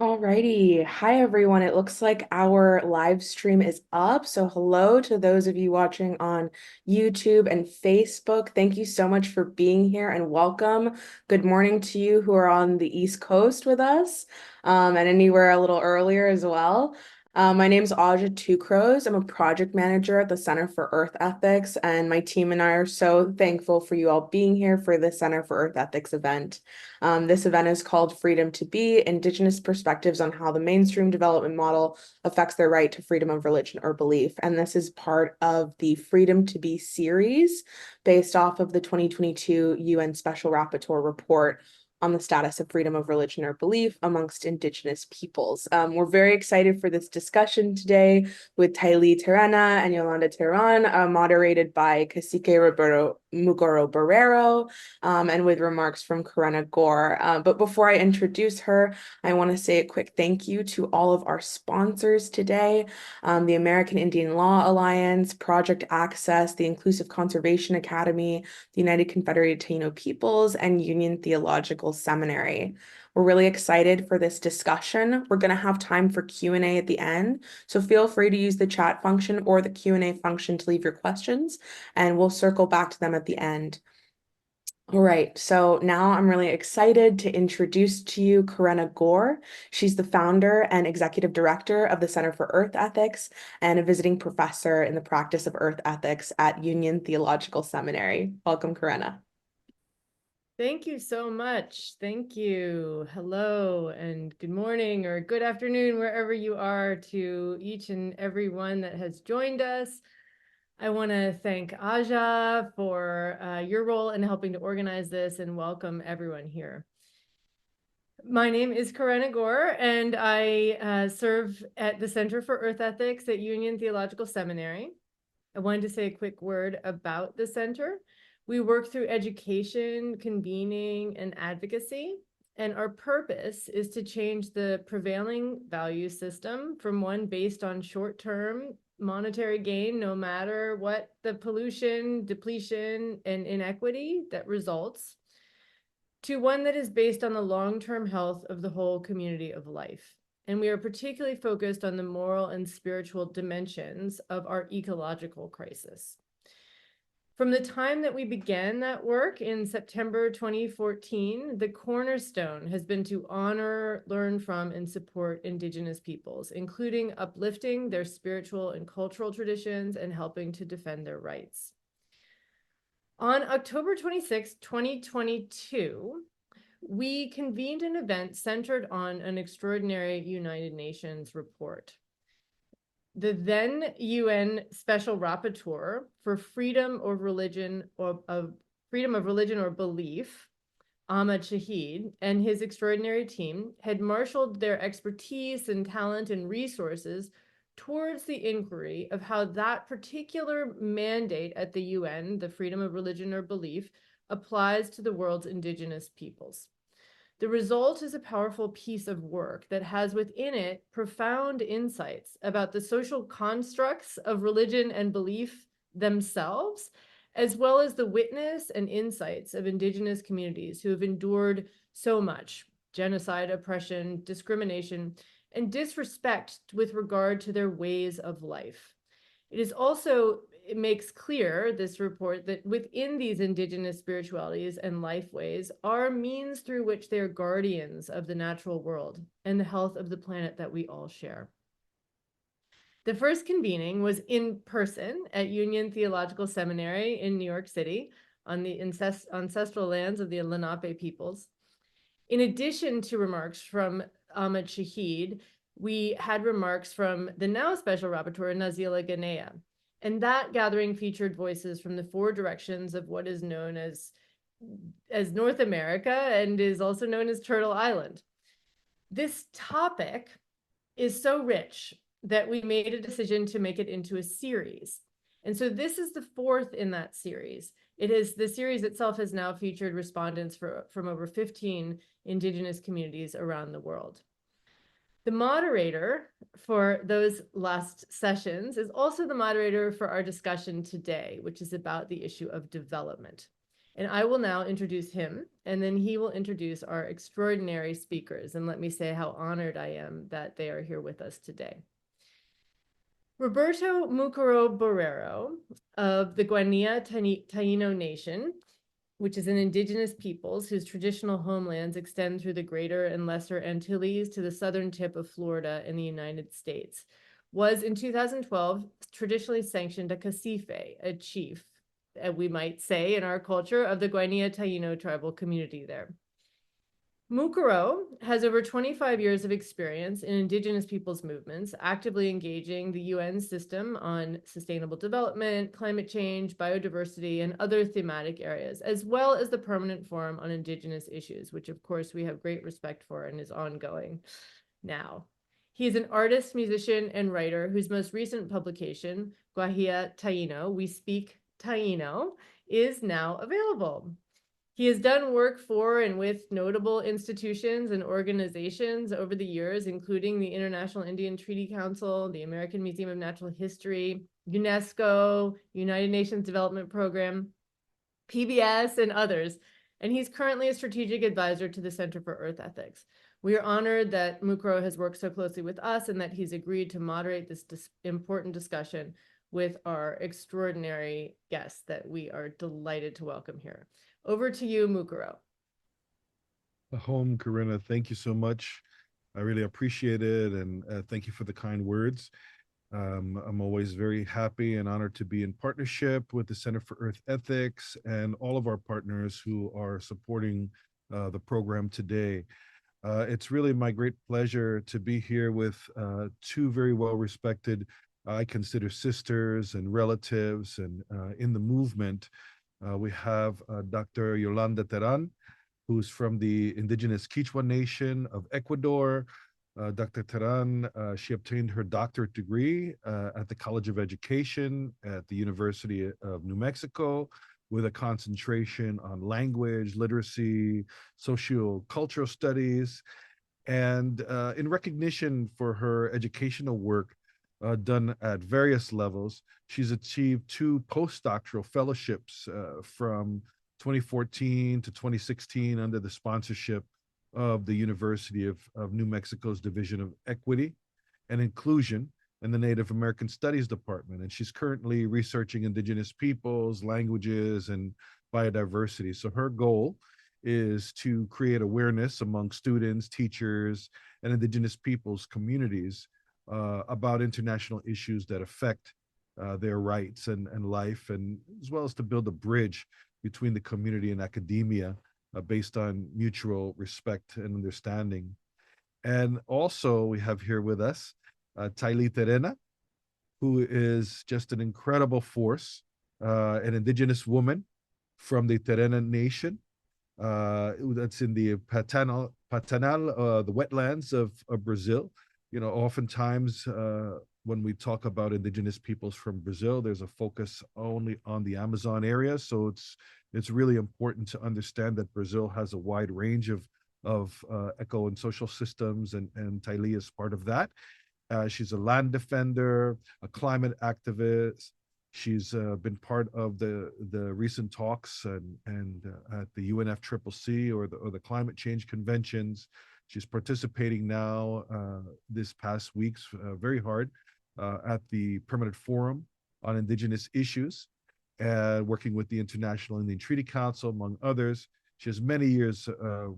Alrighty. Hi, everyone. It looks like our live stream is up. So, hello to those of you watching on YouTube and Facebook. Thank you so much for being here and welcome. Good morning to you who are on the East Coast with us, and anywhere a little earlier as well. My name is Aja Two Crows. I'm a project manager at the Center for Earth Ethics, and my team and I are so thankful for you all being here for the Center for Earth Ethics event. This event is called Freedom to Be, Indigenous Perspectives on How the Mainstream Development Model Affects Their Right to Freedom of Religion or Belief. And this is part of the Freedom to Be series based off of the 2022 UN Special Rapporteur report on the status of freedom of religion or belief amongst Indigenous peoples. We're very excited for this discussion today with Taily Terena and Yolanda Teran, moderated by Cacique Roberto Múkaro Borrero, and with remarks from Karenna Gore. But before I introduce her, I want to say a quick thank you to all of our sponsors today, the American Indian Law Alliance, Project Access, the Inclusive Conservation Academy, the United Confederated Taino Peoples, and Union Theological Seminary. We're really excited for this discussion. We're going to have time for Q&A at the end, so feel free to use the chat function or the Q&A function to leave your questions, and we'll circle back to them at the end. All right, so now I'm really excited to introduce to you Karenna Gore. She's the founder and executive director of the Center for Earth Ethics and a visiting professor in the practice of earth ethics at Union Theological Seminary. Welcome, Karenna. Thank you so much. Thank you. Hello and good morning or good afternoon, wherever you are, to each and every one that has joined us. I want to thank Aja for your role in helping to organize this and welcome everyone here. My name is Karenna Gore, and I serve at the Center for Earth Ethics at Union Theological Seminary. I wanted to say a quick word about the center. We work through education, convening, and advocacy, and our purpose is to change the prevailing value system from one based on short-term monetary gain, no matter what the pollution, depletion, and inequity that results, to one that is based on the long-term health of the whole community of life. And we are particularly focused on the moral and spiritual dimensions of our ecological crisis. From the time that we began that work in September 2014, the cornerstone has been to honor, learn from, and support Indigenous peoples, including uplifting their spiritual and cultural traditions and helping to defend their rights. On October 26, 2022, we convened an event centered on an extraordinary United Nations report. The then UN Special Rapporteur for freedom of religion or belief, Ahmad Shahid, and his extraordinary team had marshaled their expertise and talent and resources towards the inquiry of how that particular mandate at the UN, the freedom of religion or belief, applies to the world's indigenous peoples. The result is a powerful piece of work that has within it profound insights about the social constructs of religion and belief themselves, as well as the witness and insights of indigenous communities who have endured so much genocide, oppression, discrimination, and disrespect with regard to their ways of life. It makes clear, this report, that within these indigenous spiritualities and life ways are means through which they are guardians of the natural world and the health of the planet that we all share. The first convening was in person at Union Theological Seminary in New York City on the ancestral lands of the Lenape peoples. In addition to remarks from Ahmad Shahid, we had remarks from the now Special Rapporteur, Nazila Ganea. And that gathering featured voices from the four directions of what is known as North America and is also known as Turtle Island. This topic is so rich that we made a decision to make it into a series. And so this is the fourth in that series. The series itself has now featured respondents from over 15 Indigenous communities around the world. The moderator for those last sessions is also the moderator for our discussion today, which is about the issue of development. And I will now introduce him, and then he will introduce our extraordinary speakers. And let me say how honored I am that they are here with us today. Roberto Múkaro Borrero of the Guanea Taino Nation, which is an indigenous peoples whose traditional homelands extend through the greater and lesser Antilles to the southern tip of Florida in the United States, was in 2012 traditionally sanctioned a cacife, a chief, we might say in our culture, of the Guanea Taino tribal community there. Múkaro has over 25 years of experience in indigenous peoples movements, actively engaging the UN system on sustainable development, climate change, biodiversity, and other thematic areas, as well as the Permanent Forum on Indigenous Issues, which of course we have great respect for and is ongoing now. He is an artist, musician, and writer whose most recent publication, Guahia Taino, We Speak Taino, is now available. He has done work for and with notable institutions and organizations over the years, including the International Indian Treaty Council, the American Museum of Natural History, UNESCO, United Nations Development Program, PBS, and others. And he's currently a strategic advisor to the Center for Earth Ethics. We are honored that Múkaro has worked so closely with us and that he's agreed to moderate this important discussion with our extraordinary guests that we are delighted to welcome here. Over to you, Múkaro. Home, Karenna, thank you so much. I really appreciate it, and thank you for the kind words. I'm always very happy and honored to be in partnership with the Center for Earth Ethics and all of our partners who are supporting the program today. It's really my great pleasure to be here with two very well-respected, I consider sisters and relatives, and in the movement. We have Dr. Yolanda Teran, who's from the Indigenous Kichwa Nation of Ecuador. Dr. Teran, she obtained her doctorate degree at the College of Education at the University of New Mexico, with a concentration on language, literacy, socio-cultural studies. And in recognition for her educational work done at various levels, she's achieved 2 postdoctoral fellowships from 2014 to 2016 under the sponsorship of the University of New Mexico's Division of Equity and Inclusion and the Native American Studies Department. And she's currently researching indigenous peoples, languages, and biodiversity. So her goal is to create awareness among students, teachers, and indigenous peoples communities about international issues that affect their rights and life, and as well as to build a bridge between the community and academia based on mutual respect and understanding. And also we have here with us Taily Terena, who is just an incredible force, an indigenous woman from the Terena Nation, that's in the Pantanal, the wetlands of Brazil. You know, oftentimes when we talk about indigenous peoples from Brazil, there's a focus only on the Amazon area. So it's really important to understand that Brazil has a wide range of eco and social systems, and Taily is part of that. She's a land defender, a climate activist. She's been part of the recent talks and at the UNFCCC or the climate change conventions. She's participating now this past week's very hard at the Permanent Forum on Indigenous Issues, working with the International Indian Treaty Council, among others. She has many years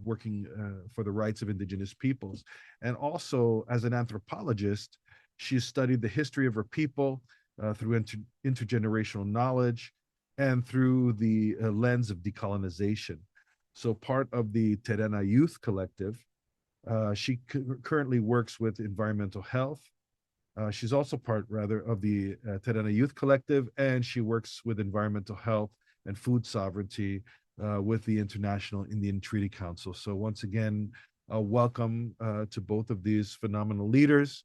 working for the rights of indigenous peoples. And also, as an anthropologist, she's studied the history of her people through intergenerational knowledge and through the lens of decolonization. So part of the Terena Youth Collective, she currently works with environmental health. She's also part, rather, of the Terena Youth Collective, and she works with environmental health and food sovereignty with the International Indian Treaty Council. So once again, welcome to both of these phenomenal leaders.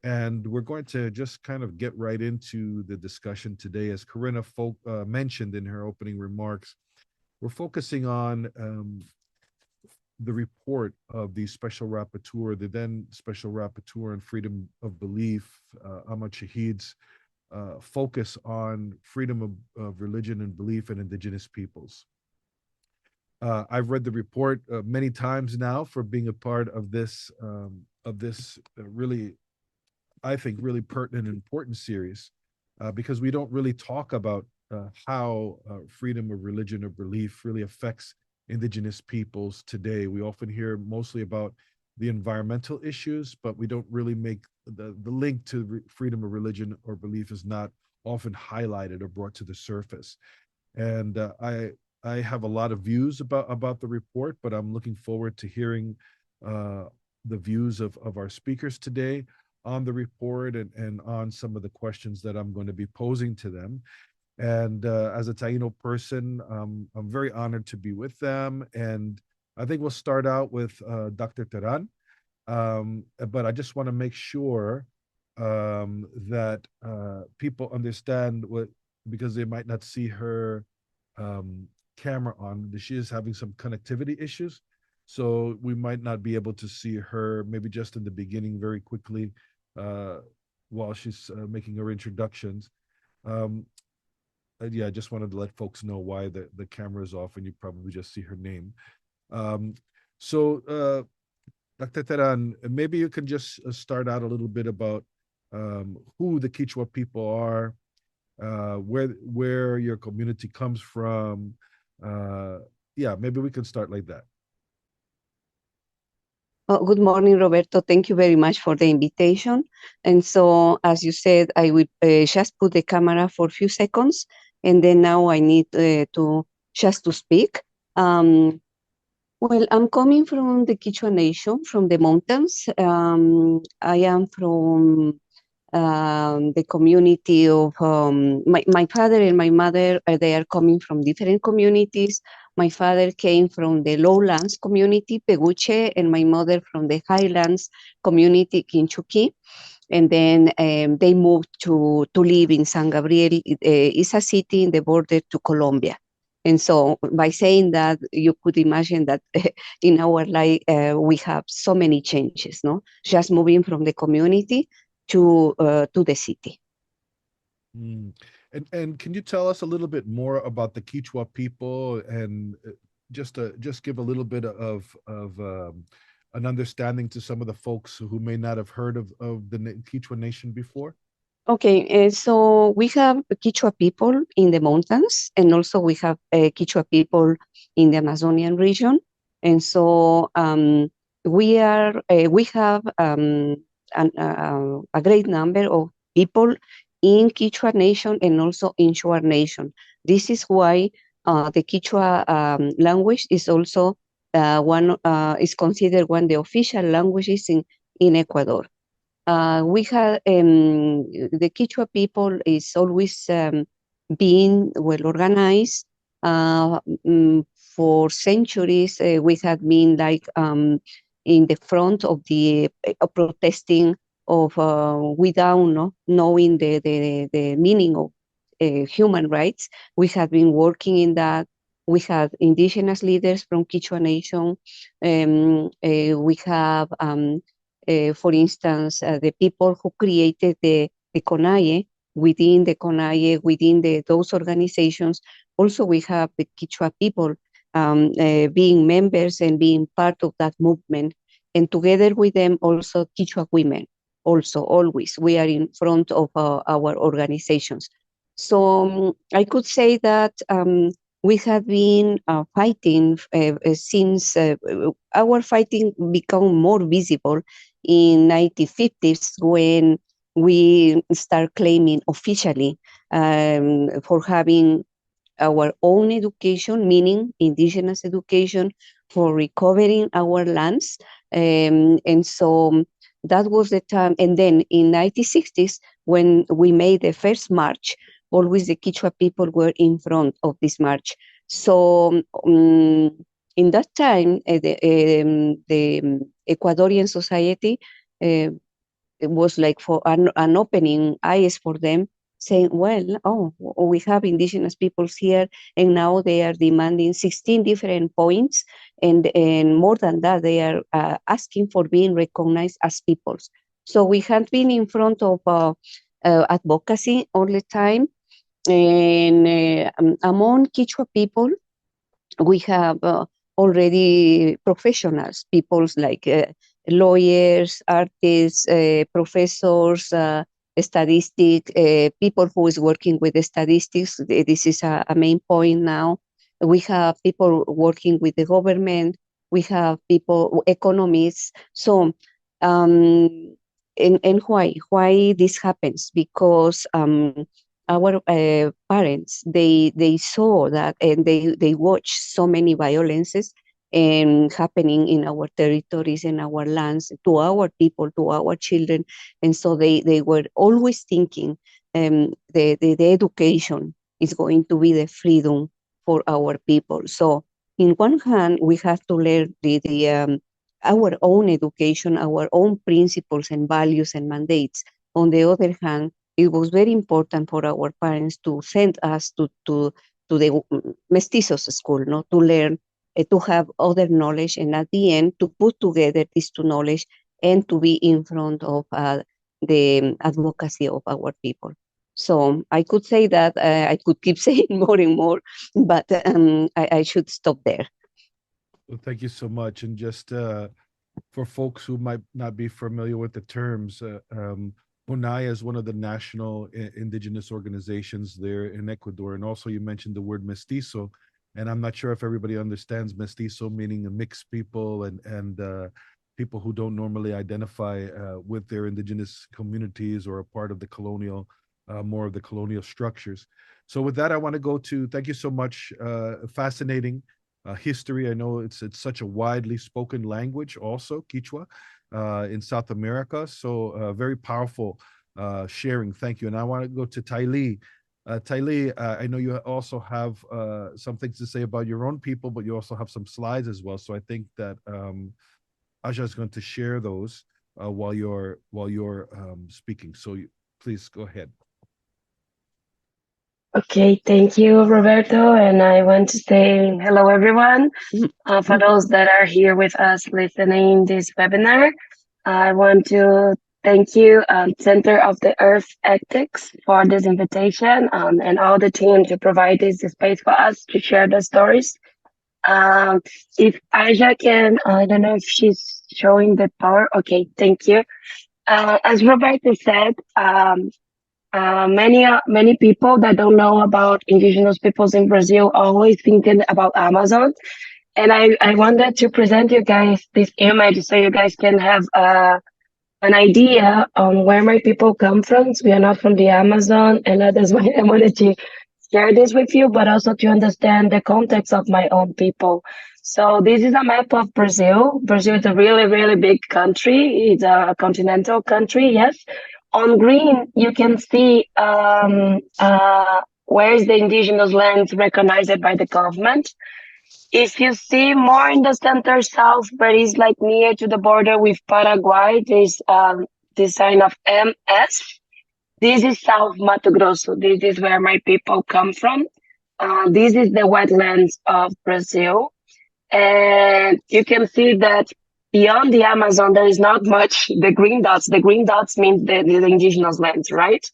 And we're going to just kind of get right into the discussion today. As Karenna mentioned in her opening remarks, we're focusing on the report of the Special Rapporteur, the then Special Rapporteur on Freedom of Belief, Ahmad Shahid's focus on freedom of religion and belief in indigenous peoples. I've read the report many times now for being a part of this really, I think, really pertinent and important series, because we don't really talk about how freedom of religion or belief really affects Indigenous peoples today. We often hear mostly about the environmental issues, but we don't really make the link to freedom of religion or belief is not often highlighted or brought to the surface. And I have a lot of views about the report, but I'm looking forward to hearing uh, the views of our speakers today on the report and on some of the questions that I'm going to be posing to them. And as a Taino person, I'm very honored to be with them. And I think we'll start out with Dr. Teran. But I just want to make sure that people understand what, because they might not see her um, camera on. She is having some connectivity issues. So we might not be able to see her maybe just in the beginning very quickly uh, while she's making her introductions. Um, yeah, I just wanted to let folks know why the camera is off and you probably just see her name. Um, so, Dr. Teran, maybe you can just start out a little bit about who the Kichwa people are, where your community comes from. Uh, yeah, maybe we can start like that. Oh, good morning, Roberto. Thank you very much for the invitation. And so, as you said, I will just put the camera for a few seconds, and then now I need to just to speak. Well, I'm coming from the Kichwa Nation, from the mountains. I am from the community of my father and my mother. They are coming from different communities. My father came from the lowlands community, Peguche, and my mother from the highlands community, Quinchuqui. And then they moved to live in San Gabriel. It's a city in the border to Colombia. And so by saying that, you could imagine that in our life, we have so many changes, no? Just moving from the community to the city. Mm. And can you tell us a little bit more about the Kichwa people and just give a little bit of an understanding to some of the folks who may not have heard of the Kichwa Nation before? Okay, so we have Kichwa people in the mountains, and also we have Kichwa people in the Amazonian region. And so we have a great number of people in Kichwa Nation and also in Shuar Nation. This is why the Kichwa language is also is considered one of the official languages in Ecuador. We have the Quechua people is always being well organized. For centuries, we have been like in the front of the protesting of without knowing the meaning of human rights. We have been working in that. We have indigenous leaders from Quechua Nation. We have for instance, the people who created the CONAIE, within the CONAIE, within those organizations, also we have the Kichwa people being members and being part of that movement. And together with them, also Kichwa women, also always, we are in front of our organizations. So I could say that we have been fighting since our fighting become more visible in 1950s when we start claiming officially for having our own education, meaning indigenous education, for recovering our lands. And so that was the time. And then in 1960s, when we made the first march, always the Kichwa people were in front of this march. So in that time, the Ecuadorian society it was like for an opening eyes for them, saying, well, oh, we have indigenous peoples here, and now they are demanding 16 different points, and more than that, they are asking for being recognized as peoples. So we have been in front of advocacy all the time, and among Quechua people, we have already professionals, peoples like lawyers, artists, professors, statistic, people who is working with the statistics. This is a main point now. We have people working with the government. We have people, economists. So, and why this happens? Because our parents, they saw that, and they watched so many violences and happening in our territories, in our lands, to our people, to our children. And so they were always thinking the education is going to be the freedom for our people. So in one hand, we have to learn our own education, our own principles and values and mandates. On the other hand, it was very important for our parents to send us to the mestizos school, no, to learn, to have other knowledge, and at the end to put together these two knowledge and to be in front of the advocacy of our people. So I could say that I could keep saying more and more, but I should stop there. Well, thank you so much. And just for folks who might not be familiar with the terms, UNAI is one of the national indigenous organizations there in Ecuador. And also you mentioned the word mestizo, and I'm not sure if everybody understands mestizo, meaning a mixed people and people who don't normally identify with their indigenous communities or a part of the colonial, more of the colonial structures. So with that, I want to go to, thank you so much, fascinating history. I know it's such a widely spoken language also, Kichwa, in South America. So very powerful sharing. Thank you. And I want to go to Taily. Taily, I know you also have some things to say about your own people, but you also have some slides as well. So I think that Aja is going to share those while you're speaking. So please go ahead. Okay, thank you, Roberto. And I want to say hello, everyone. For those that are here with us listening this webinar, I want to thank you, Center of the Earth Ethics, for this invitation, and all the team to provide this space for us to share the stories. If Aja can, I don't know if she's showing the power. Okay, thank you. As Roberto said, many people that don't know about indigenous peoples in Brazil always thinking about Amazon. And I wanted to present you guys this image so you guys can have an idea on where my people come from. So we are not from the Amazon, and that's why I wanted to share this with you, but also to understand the context of my own people. So this is a map of Brazil. Brazil is a really, really big country. It's a continental country, yes. On green, you can see where is the indigenous land recognized by the government. If you see more in the center south, but it's like near to the border with Paraguay, there's this sign of MS. This is South Mato Grosso. This is where my people come from. This is the wetlands of Brazil. And you can see that beyond the Amazon, there is not much. The green dots mean the indigenous lands, right?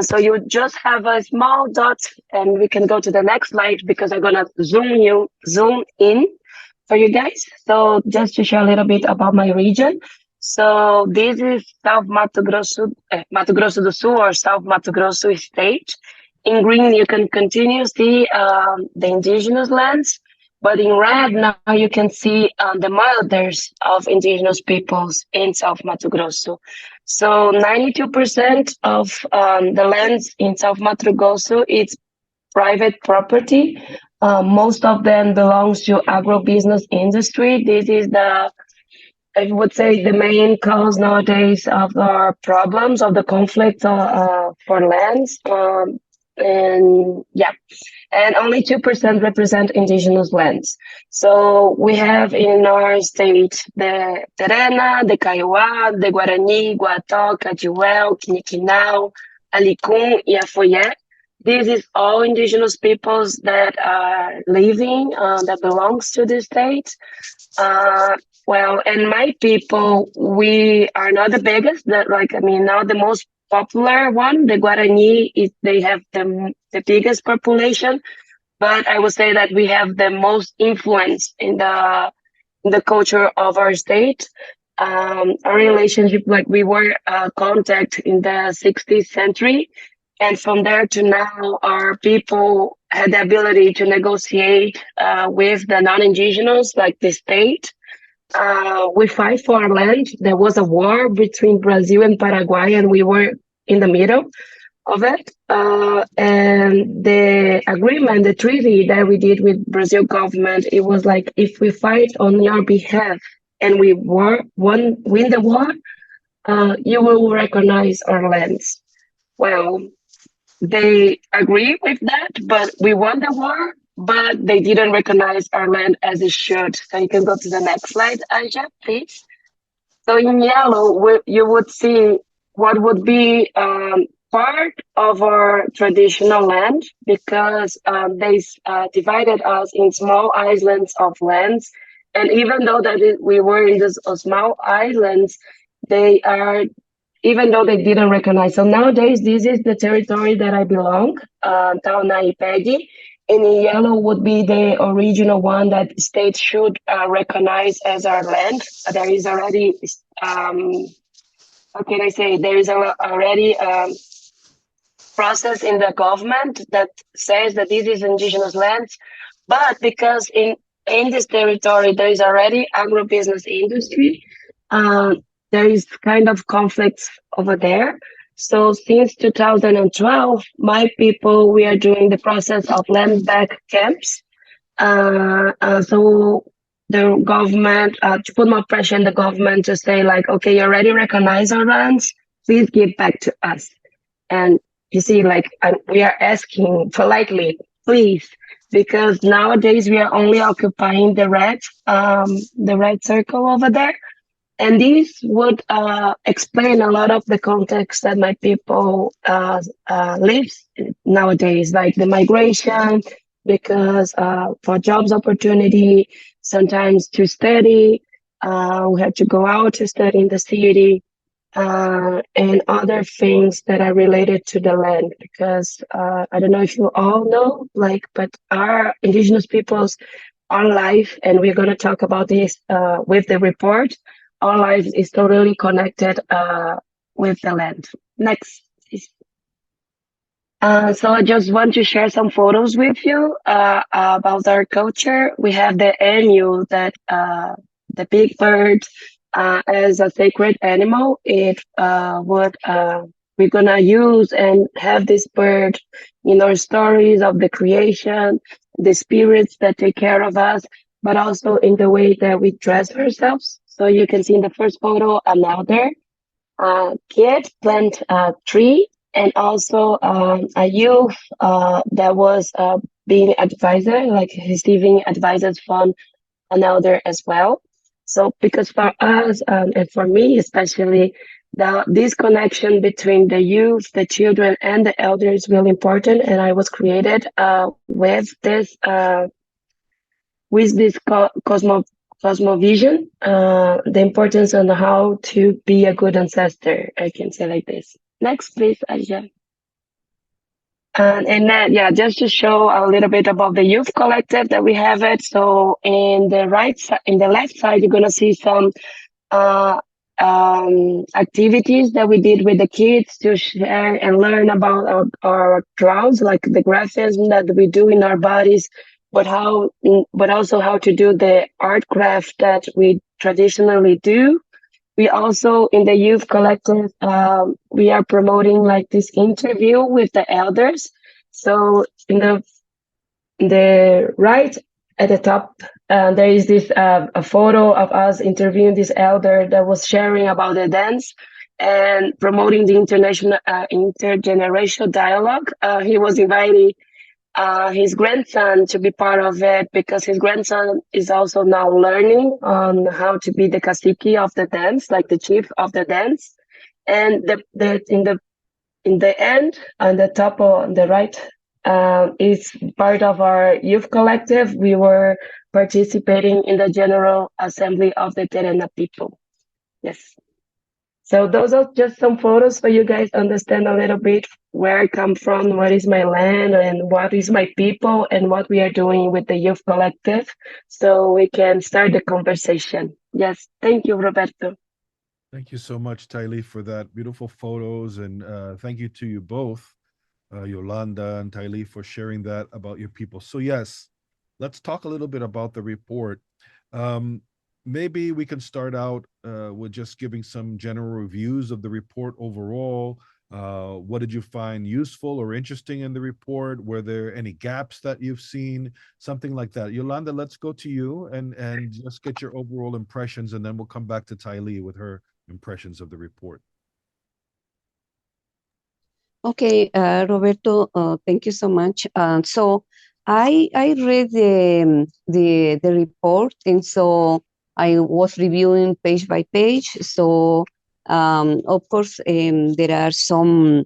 So you just have a small dot, and we can go to the next slide because I'm gonna zoom in for you guys. So just to share a little bit about my region. So this is South Mato Grosso, Mato Grosso do Sul, or South Mato Grosso state. In green, you can continue to see the indigenous lands. But in red, now you can see the murders of indigenous peoples in South Mato Grosso. So 92% of the lands in South Mato Grosso is private property. Most of them belongs to agribusiness industry. This is I would say, the main cause nowadays of our problems, of the conflict for lands. And yeah. And only 2% represent indigenous lands. So we have in our state the Terena, the Kaiowá, the Guarani, Guató, Cajuel, Quiniquinau, Alicum, Iafoyé. This is all indigenous peoples that are living, that belongs to the state. Well, and my people, we are not the biggest, not the most popular one. The Guarani, they have the biggest population, but I would say that we have the most influence in the culture of our state. Our relationship, like we were contact in the 16th century, and from there to now, our people had the ability to negotiate with the non-indigenous, like the state. We fight for our land. There was a war between Brazil and Paraguay, and we were in the middle of it. And the agreement, the treaty that we did with Brazil government, it was like, if we fight on your behalf and we win the war, you will recognize our lands. Well, they agree with that, but we won the war, but they didn't recognize our land as it should. So you can go to the next slide, Aja, please. So in yellow, you would see what would be part of our traditional land, because they divided us in small islands of lands. And even though we were in these small islands, they are, even though they didn't recognize. So nowadays, this is the territory that I belong, Tauna-Ipegi. And in yellow would be the original one that states should recognize as our land. There is already, how can I say, there is already process in the government that says that this is indigenous lands. But because in this territory, there is already agribusiness industry, there is kind of conflicts over there. So since 2012, my people, we are doing the process of land back camps. So the government, to put more pressure on the government to say like, okay, you already recognize our lands, please give back to us. And you see, like, we are asking politely, please, because nowadays we are only occupying the red circle over there. And this would explain a lot of the context that my people live nowadays, like the migration, because for jobs opportunity, sometimes to study, we have to go out to study in the city, and other things that are related to the land. Because I don't know if you all know, like, but our indigenous peoples, our life, and we're going to talk about this with the report, our life is totally connected with the land. Next, please. So I just want to share some photos with you about our culture. We have the emu, that the big bird, as a sacred animal. It would we're gonna use and have this bird in our stories of the creation, the spirits that take care of us, but also in the way that we dress ourselves. So you can see in the first photo an elder kid plant a tree, and also a youth that was being advisor, like receiving advisors from an elder as well. So because for us, and for me especially, this connection between the youth, the children, and the elder is really important. And I was created with this cosmovision, the importance on how to be a good ancestor. I can say like this. Next, please, Aja. And then, yeah, just to show a little bit about the youth collective that we have it. So in the left side, you're gonna see some activities that we did with the kids to share and learn about our crowds, like the graphism that we do in our bodies, but also how to do the art craft that we traditionally do. We also, in the youth collective, we are promoting like this interview with the elders. So in the right at the top, there is this a photo of us interviewing this elder that was sharing about the dance and promoting the intergenerational dialogue. He was inviting his grandson to be part of it, because his grandson is also now learning on how to be the cacique of the dance, like the chief of the dance. And in the end, on the top on the right, is part of our youth collective. We were participating in the General Assembly of the Terena people. Yes. So those are just some photos for you guys understand a little bit where I come from, what is my land, and what is my people, and what we are doing with the youth collective, so we can start the conversation. Yes, thank you, Roberto. Thank you so much, Taily, for that beautiful photos, and thank you to you both, Yolanda and Taily, for sharing that about your people. So yes, let's talk a little bit about the report. Um, Maybe we can start out with just giving some general reviews of the report overall. What did you find useful or interesting in the report? Were there any gaps that you've seen? Something like that. Yolanda, let's go to you and just get your overall impressions, and then we'll come back to Taily with her impressions of the report. Okay, Roberto, thank you so much. So I read the report, and so I was reviewing page by page. So of course, there are some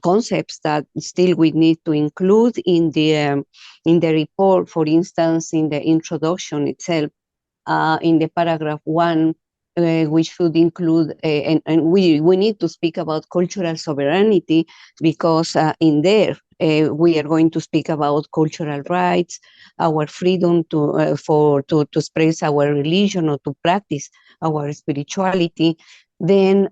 concepts that still we need to include in the report. For instance, in the introduction itself, in the paragraph 1, we should include, and we need to speak about cultural sovereignty, because in there we are going to speak about cultural rights, our freedom to express our religion or to practice our spirituality. Then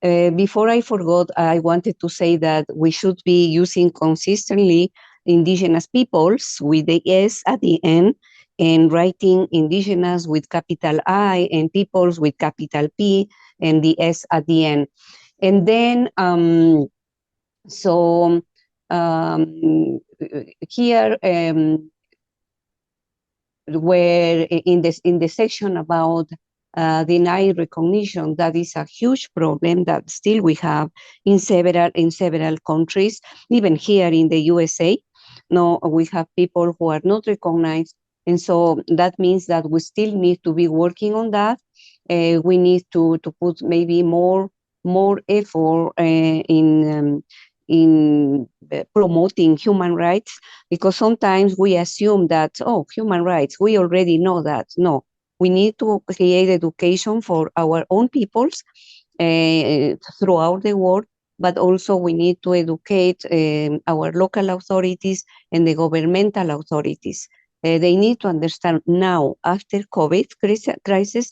before I forgot, I wanted to say that we should be using consistently indigenous peoples with the S at the end, and writing indigenous with capital I and peoples with capital P and the S at the end. And then, so here, where in the section about denied recognition, that is a huge problem that still we have in several countries, even here in the USA. No, we have people who are not recognized, and so that means that we still need to be working on that. We need to put maybe more effort in promoting human rights, because sometimes we assume that, oh, human rights, we already know that. No, we need to create education for our own peoples throughout the world, but also we need to educate our local authorities and the governmental authorities. They need to understand now, after COVID crisis,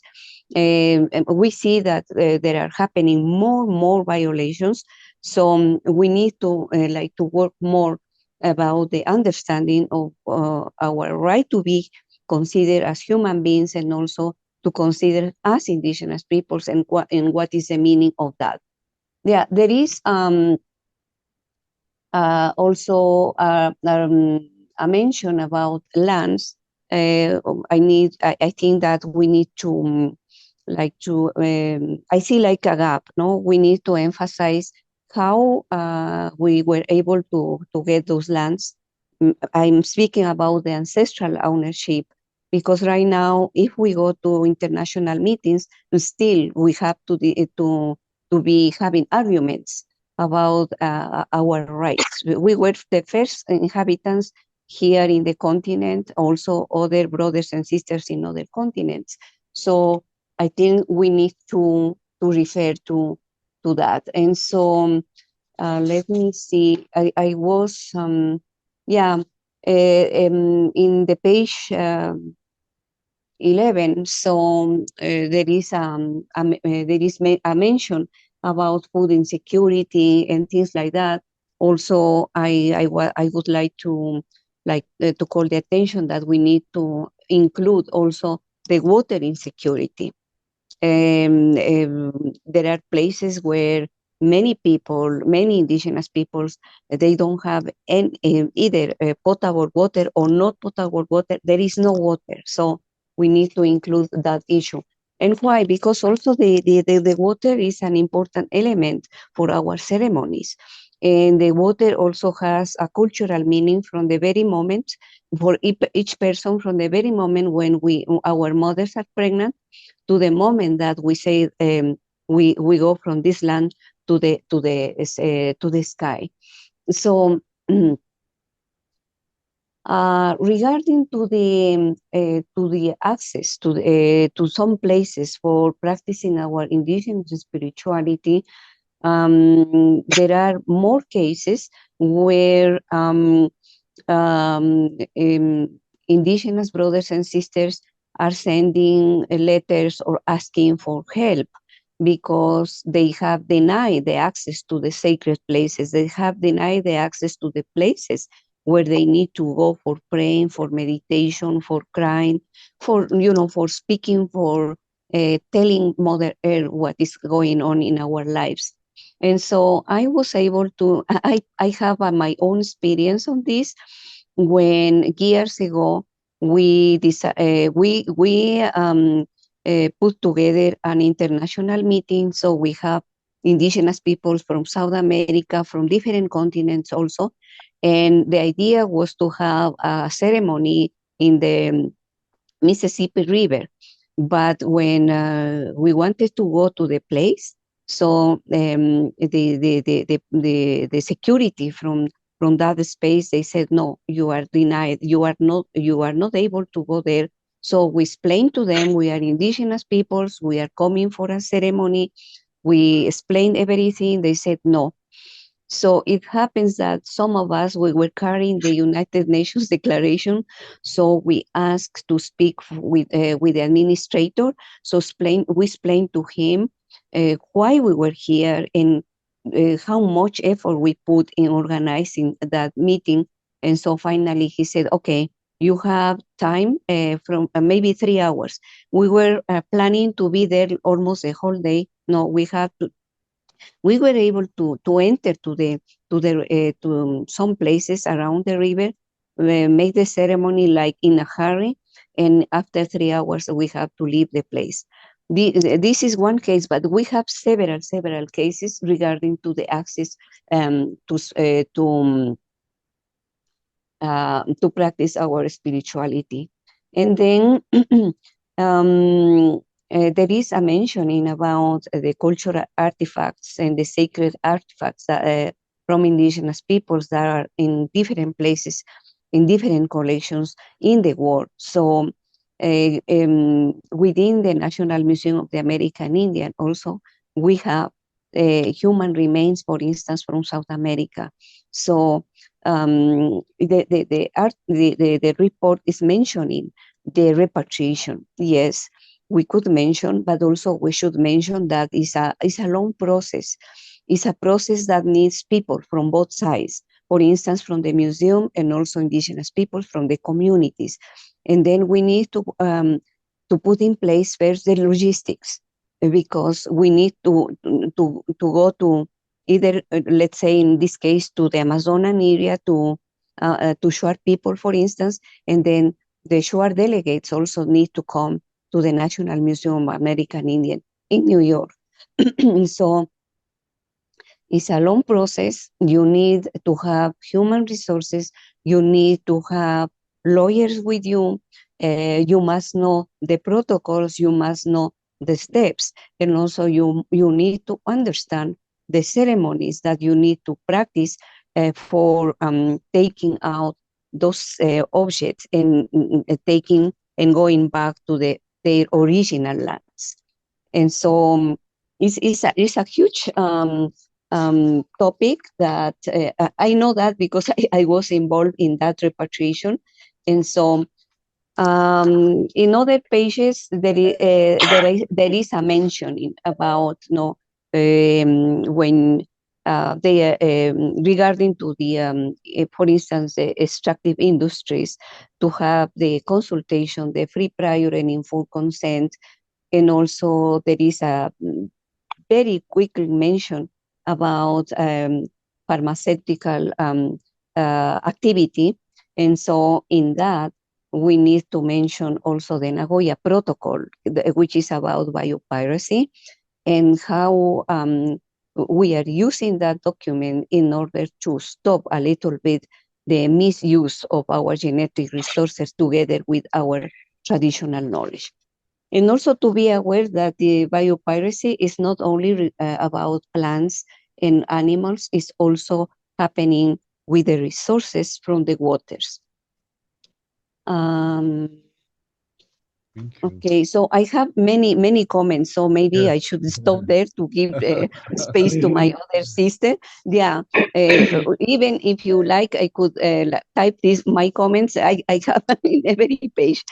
we see that there are happening more violations. So we need to like to work more about the understanding of our right to be considered as human beings, and also to consider as indigenous peoples, and what is the meaning of that. Yeah, there is also a mention about lands. I think that we need to I see like a gap. No, we need to emphasize how we were able to get those lands. I'm speaking about the ancestral ownership, because right now, if we go to international meetings, still we have to be having arguments about our rights. We were the first inhabitants here in the continent, also other brothers and sisters in other continents. So I think we need to refer to that. And so let me see. I was in the page 11. So there is a mention about food insecurity and things like that. Also, I would like to call the attention that we need to include also the water insecurity. There are places where many indigenous peoples, they don't have either potable water or not potable water. There is no water. So we need to include that issue. And why? Because also the water is an important element for our ceremonies. And the water also has a cultural meaning from the very moment, for each person, from the very moment when our mothers are pregnant, to the moment that we say we go from this land to the sky. So Regarding to the access to some places for practicing our indigenous spirituality, there are more cases where indigenous brothers and sisters are sending letters or asking for help because they have denied the access to the sacred places. They have denied the access to the places where they need to go for praying, for meditation, for crying, for, for speaking, for telling Mother Earth what is going on in our lives. And so I was able to, I have my own experience on this. When years ago, we put together an international meeting. So we have indigenous peoples from South America, from different continents also. And the idea was to have a ceremony in the Mississippi River. But when we wanted to go to the place, so the security from that space, they said, no, you are denied. You are not able to go there. So we explained to them, we are indigenous peoples. We are coming for a ceremony. We explained everything. They said no. So it happens that some of us, we were carrying the United Nations Declaration, so we asked to speak with the administrator. So we explained to him why we were here and how much effort we put in organizing that meeting. And so finally he said, okay, you have time from maybe 3 hours. We were planning to be there almost the whole day. No, we were able to enter to some places around the river, make the ceremony like in a hurry, and after 3 hours we have to leave the place. This is one case, but we have several cases regarding to the access to practice our spirituality. And then there is a mentioning about the cultural artifacts and the sacred artifacts that, from indigenous peoples that are in different places, in different collections in the world. So within the National Museum of the American Indian also, we have human remains, for instance, from South America. So the report is mentioning the repatriation. Yes, we could mention, but also we should mention that it's a long process. It's a process that needs people from both sides. For instance, from the museum and also indigenous people from the communities. And then we need to put in place first the logistics, because we need to go to either, let's say in this case, to the Amazonan area to Shuar people, for instance, and then the Shuar delegates also need to come to the National Museum of American Indian in New York. So it's a long process. You need to have human resources. You need to have lawyers with you. You must know the protocols. You must know the steps. And also you need to understand the ceremonies that you need to practice for taking out those objects and taking and going back to their original lands. And so it's a huge topic that I know that because I was involved in that repatriation. And so in other pages, there is a mentioning about when they regarding to the for instance the extractive industries, to have the consultation, the free, prior, and informed consent. And also there is a very quickly mention about pharmaceutical activity. And so in that, we need to mention also the Nagoya Protocol, which is about biopiracy, and how we are using that document in order to stop a little bit the misuse of our genetic resources together with our traditional knowledge. And also to be aware that the biopiracy is not only about plants and animals, it's also happening with the resources from the waters. Um, Thank you. okay, so I have many comments, so maybe Yes. I should stop there to give space to my other sister. Yeah, even if you like, I could type my comments. I have in every page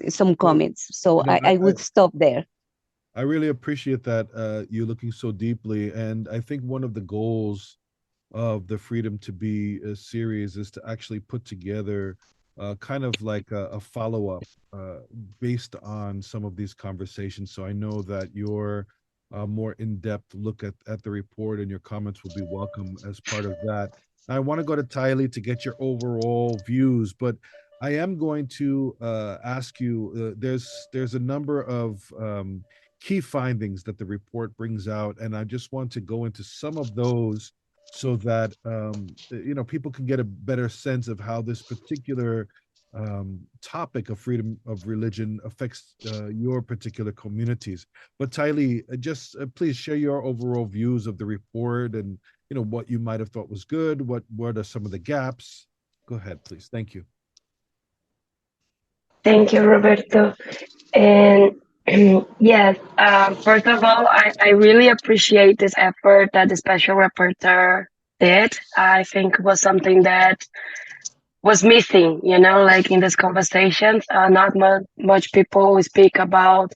some comments, so No, I would stop there. I really appreciate that you looking so deeply, and I think one of the goals of the Freedom to Be series is to actually put together kind of like a follow-up based on some of these conversations. So I know that your more in-depth look at the report and your comments will be welcome as part of that. I want to go to Taily to get your overall views, but I am going to ask you, there's a number of key findings that the report brings out, and I just want to go into some of those so that people can get a better sense of how this particular topic of freedom of religion affects your particular communities. But Taily, just please share your overall views of the report, and what you might have thought was good. What are some of the gaps? Go ahead, please. Thank you. Thank you, Roberto. And yes, first of all, I really appreciate this effort that the special rapporteur did. I think it was something that was missing, like in these conversations. Not much people speak about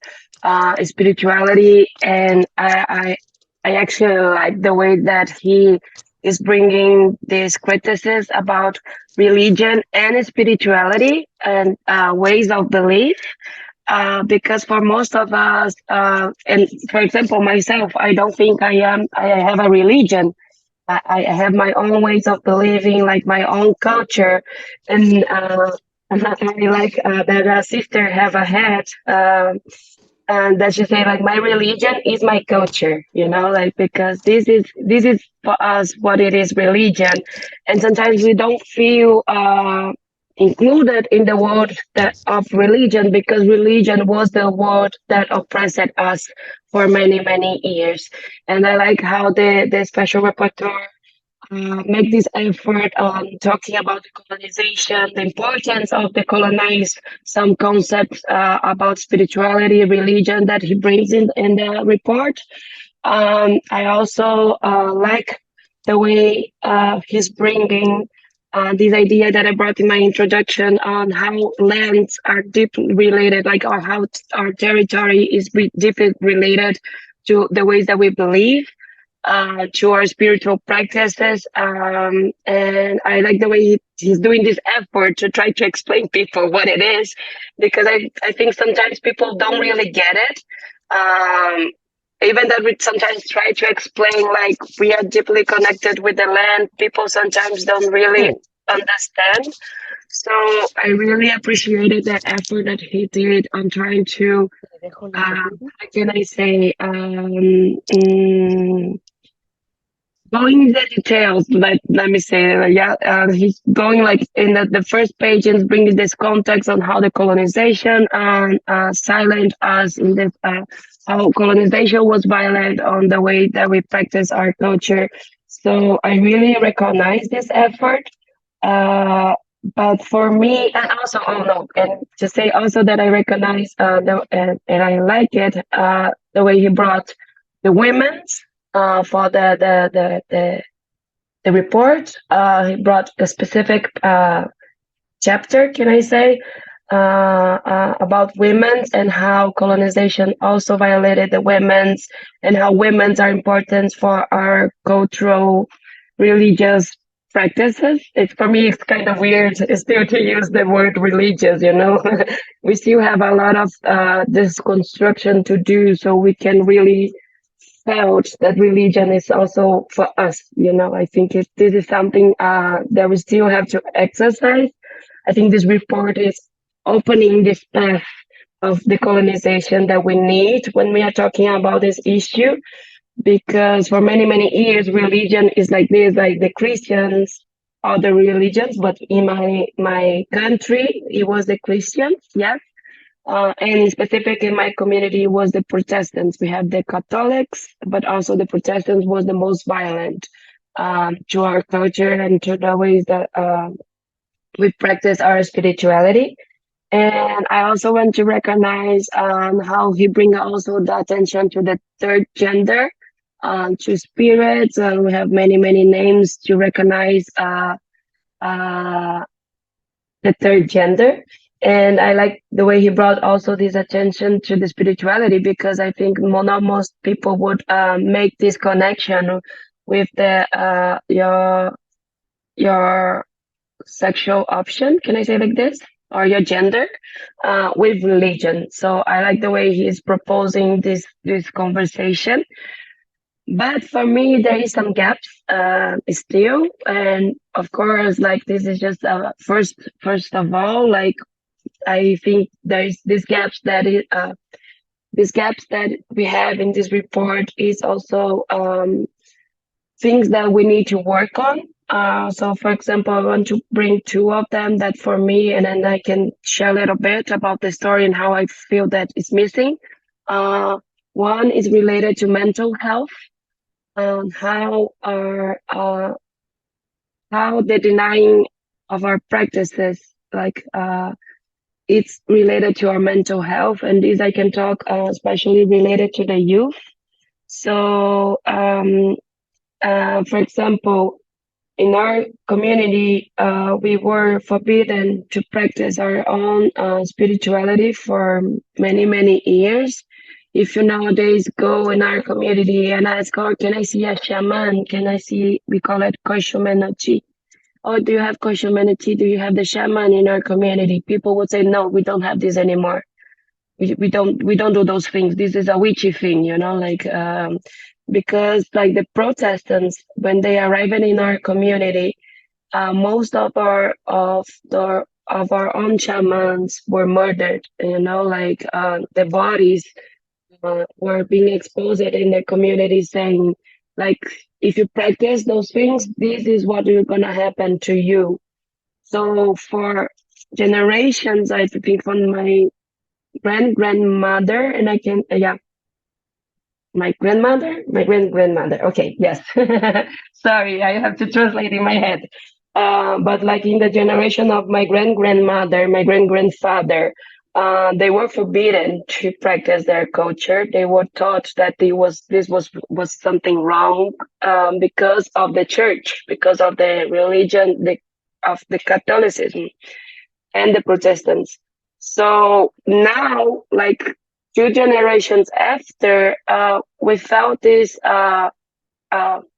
spirituality, and I actually like the way that he is bringing this criticism about religion and spirituality and ways of belief. Because for most of us, and for example, myself, I don't think I have a religion. I have my own ways of believing, like my own culture, and I like that sister have a hat, and that she say like my religion is my culture, like because this is for us what it is religion, and sometimes we don't feel included in the word that of religion because religion was the word that oppressed us for many years. And I like how the special rapporteur make this effort on talking about the colonization, the importance of the colonized, some concepts about spirituality, religion that he brings in the report. I also like the way he's bringing this idea that I brought in my introduction on how lands are deeply related, like or how our territory is deeply related to the ways that we believe, to our spiritual practices. And I like the way he's doing this effort to try to explain people what it is, because I think sometimes people don't really get it. Even that we sometimes try to explain like we are deeply connected with the land, people sometimes don't really understand. So I really appreciated that effort that he did on trying to, how can I say, going into the details, let me say, yeah, he's going like in the first page and bringing this context on how the colonization silent us in this, how colonization was violent on the way that we practice our culture. So I really recognize this effort. But for me, and also, oh no, and to say also that I recognize and I like it, the way he brought the women's for the report. He brought a specific chapter, can I say, about women's and how colonization also violated the women's and how women's are important for our cultural, religious practices. It's for me, it's kind of weird still to use the word religious. We still have a lot of this construction to do, so we can really felt that religion is also for us. I think this is something that we still have to exercise. I think this report is opening this path of decolonization that we need when we are talking about this issue, because for many years religion is like this, like the Christians, other religions, but in my country it was the Christians, yes. And specific in my community was the Protestants. We have the Catholics, but also the Protestants was the most violent to our culture and to the ways that we practice our spirituality. And I also want to recognize how he bring also the attention to the third gender, to spirits. We have many names to recognize uh, the third gender. And I like the way he brought also this attention to the spirituality, because I think not most people would make this connection with the your sexual option. Can I say like this? Or your gender with religion. So I like the way he is proposing this conversation. But for me, there is some gaps still, and of course, like this is just first of all, like I think there is these gaps that we have in this report is also things that we need to work on. So, for example, I want to bring two of them that for me, and then I can share a little bit about the story and how I feel that it's missing. One is related to mental health, and how the denying of our practices, like it's related to our mental health, and this I can talk especially related to the youth. So, for example, in our community, we were forbidden to practice our own spirituality for many years. If you nowadays go in our community and ask, oh, can I see a shaman? Can I see, we call it Koshomenochi. Oh, do you have Koshomenochi? Do you have the shaman in our community? People would say, no, we don't have this anymore. We don't do those things. This is a witchy thing, like because like the Protestants, when they arrived in our community, most of our own shamans were murdered. Like the bodies were being exposed in the community, saying like, if you practice those things, this is what is gonna happen to you. So for generations, I think from my grandmother, and I can my grandmother. Okay, yes. Sorry, I have to translate in my head. But like in the generation of my grandmother, my grandfather, they were forbidden to practice their culture. They were taught that this was something wrong because of the church, because of the religion, of the Catholicism and the Protestants. So now, like 2 generations after, we felt this,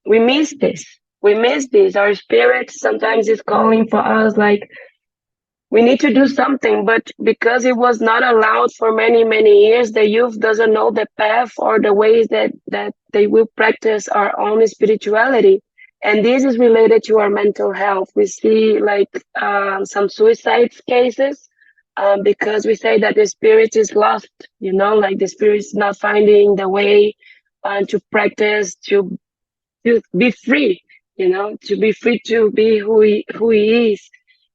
we miss this. We miss this. Our spirit sometimes is calling for us, like, we need to do something, but because it was not allowed for many years, the youth doesn't know the path or the ways that they will practice our own spirituality. And this is related to our mental health. We see like some suicide cases because we say that the spirit is lost, like the spirit is not finding the way to practice, to be free, to be free to be who he is.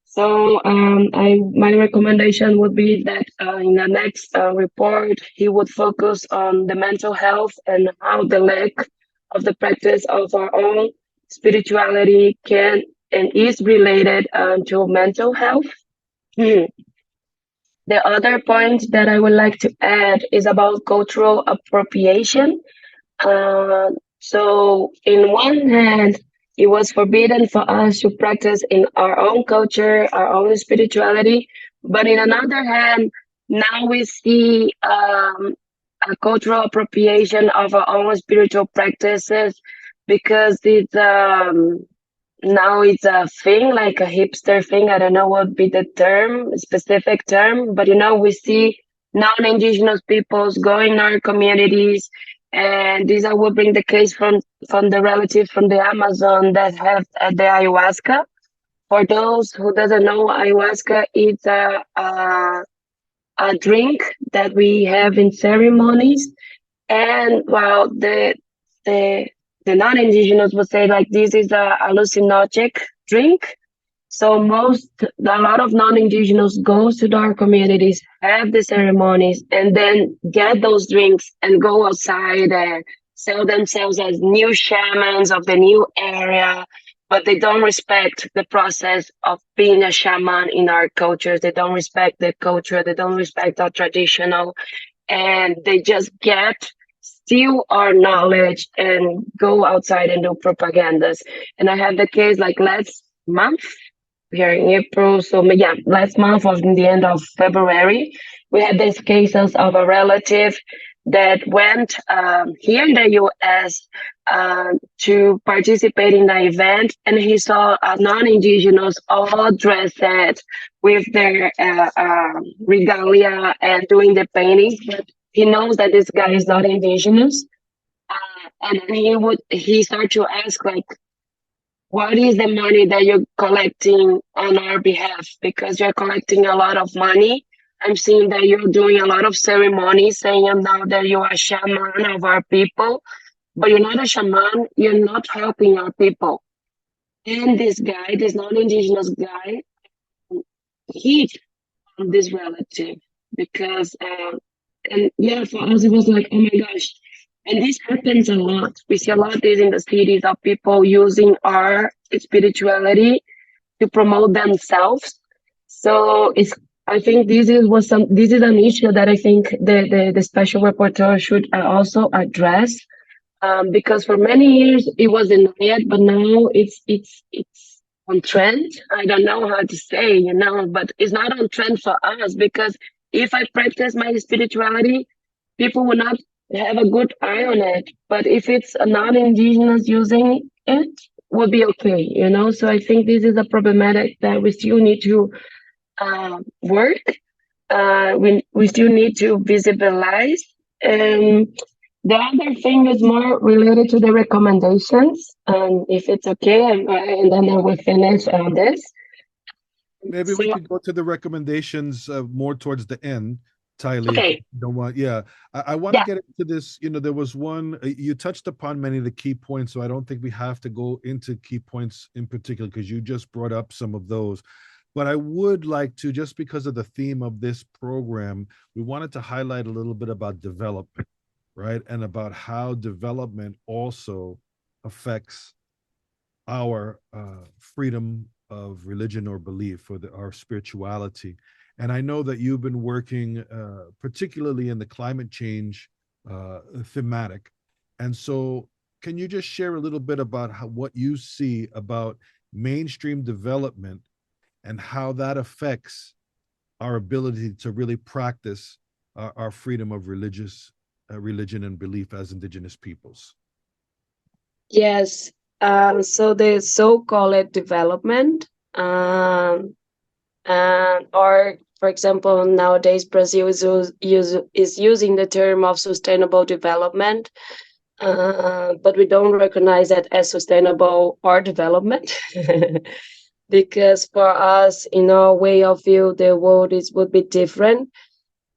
So my recommendation would be that in the next report, he would focus on the mental health and how the lack of the practice of our own spirituality can and is related to mental health. The other point that I would like to add is about cultural appropriation. So in one hand, it was forbidden for us to practice in our own culture, our own spirituality. But in another hand, now we see a cultural appropriation of our own spiritual practices because it's now it's a thing, like a hipster thing. I don't know what would be the specific term, but we see non-Indigenous peoples going in our communities. And this I will bring the case from the relatives from the Amazon that have the ayahuasca. For those who doesn't know, ayahuasca is a drink that we have in ceremonies. And while the non-Indigenous would say like this is a hallucinogenic drink. So a lot of non-Indigenous goes to our communities, have the ceremonies, and then get those drinks and go outside and sell themselves as new shamans of the new area. but they don't respect the process of being a shaman in our cultures. They don't respect the culture. They don't respect our traditional, and they just steal our knowledge and go outside and do propagandas. And I had the case like last month here in April. So yeah, last month or in the end of February, we had these cases of a relative that went here in the U.S. To participate in the event, and he saw a non-indigenous all dressed with their regalia and doing the paintings. But he knows that this guy is not indigenous, and he started to ask like, what is the money that you're collecting on our behalf? Because you're collecting a lot of money. I'm seeing that you're doing a lot of ceremonies, saying now that you are a shaman of our people, but you're not a shaman. You're not helping our people. And this guy, this non-indigenous guy, he this relative because and yeah, for us it was like, oh my gosh. And this happens a lot. We see a lot of this in the cities of people using our spirituality to promote themselves. So I think this is an issue that I think the special reporter should also address, because for many years it was denied, but now it's on trend. I don't know how to say, but it's not on trend for us, because if I practice my spirituality, people will not have a good eye on it. But if it's a non-indigenous using it, will be okay. So I think this is a problematic that we still need to work. We still need to visibilize. And the other thing is more related to the recommendations. If it's okay, and then I will finish on this. Maybe we could go to the recommendations more towards the end, Taily. Okay. You don't want, yeah. I want to get into this. There was one, you touched upon many of the key points, so I don't think we have to go into key points in particular, because you just brought up some of those. But I would like to, just because of the theme of this program, we wanted to highlight a little bit about development, right? And about how development also affects our freedom of religion or belief, or our spirituality. And I know that you've been working particularly in the climate change thematic. And so can you just share a little bit about what you see about mainstream development and how that affects our ability to really practice our freedom of religion and belief as Indigenous peoples? Yes. So the so-called development, or for example, nowadays Brazil is using the term of sustainable development, but we don't recognize that as sustainable or development, because for us, in our way of view, the world would be different.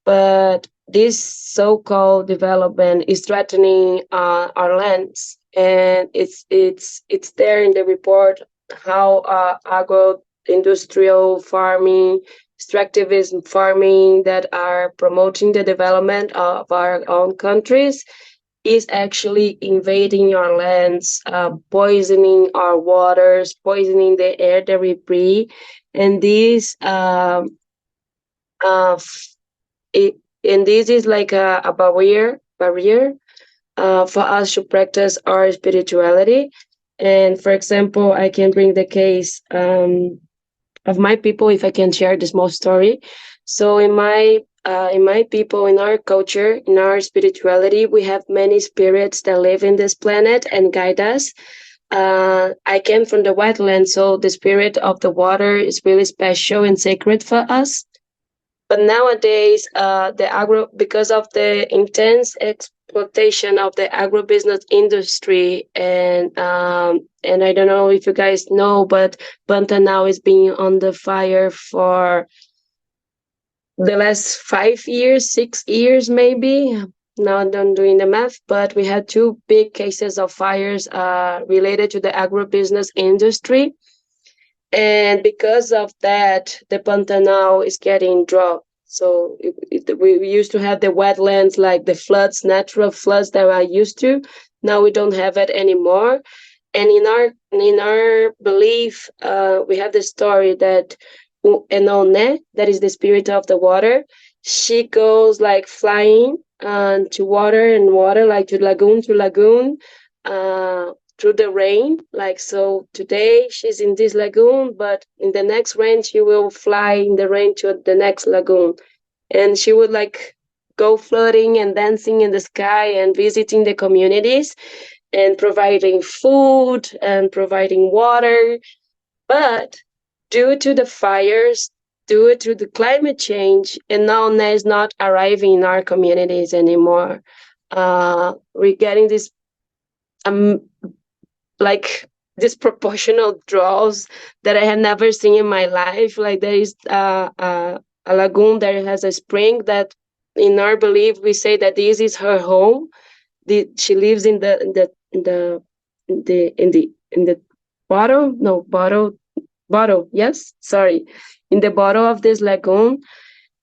But this so-called development is threatening our lands. And it's there in the report how agro-industrial farming, extractivism farming that are promoting the development of our own countries is actually invading our lands, poisoning our waters, poisoning the air that we breathe. And this is like a barrier for us to practice our spirituality. And for example, I can bring the case of my people, if I can share this small story. So in my people, in our culture, in our spirituality, we have many spirits that live in this planet and guide us. I came from the wetlands, so the spirit of the water is really special and sacred for us. But nowadays, because of the intense exploitation of the agribusiness industry, and I don't know if you guys know, but Pantanal is being under fire for the last 5 years, 6 years, maybe. Now I'm not doing the math, but we had 2 big cases of fires related to the agribusiness industry. And because of that, the Pantanal is getting dry. So we used to have the wetlands, like the floods, natural floods that we are used to. Now we don't have it anymore. And in our belief, we have the story that Enone, that is the spirit of the water, she goes like flying to water and water, like to lagoon, through the rain. Like, so today she's in this lagoon, but in the next rain she will fly in the rain to the next lagoon, and she would like go floating and dancing in the sky and visiting the communities and providing food and providing water. But due to the fires, due to the climate change, and now is not arriving in our communities anymore. We're getting this like disproportional draws that I had never seen in my life. Like, there is a lagoon that has a spring that, in our belief, we say that this is her home. She lives in the bottle. Yes, sorry, in the bottle of this lagoon,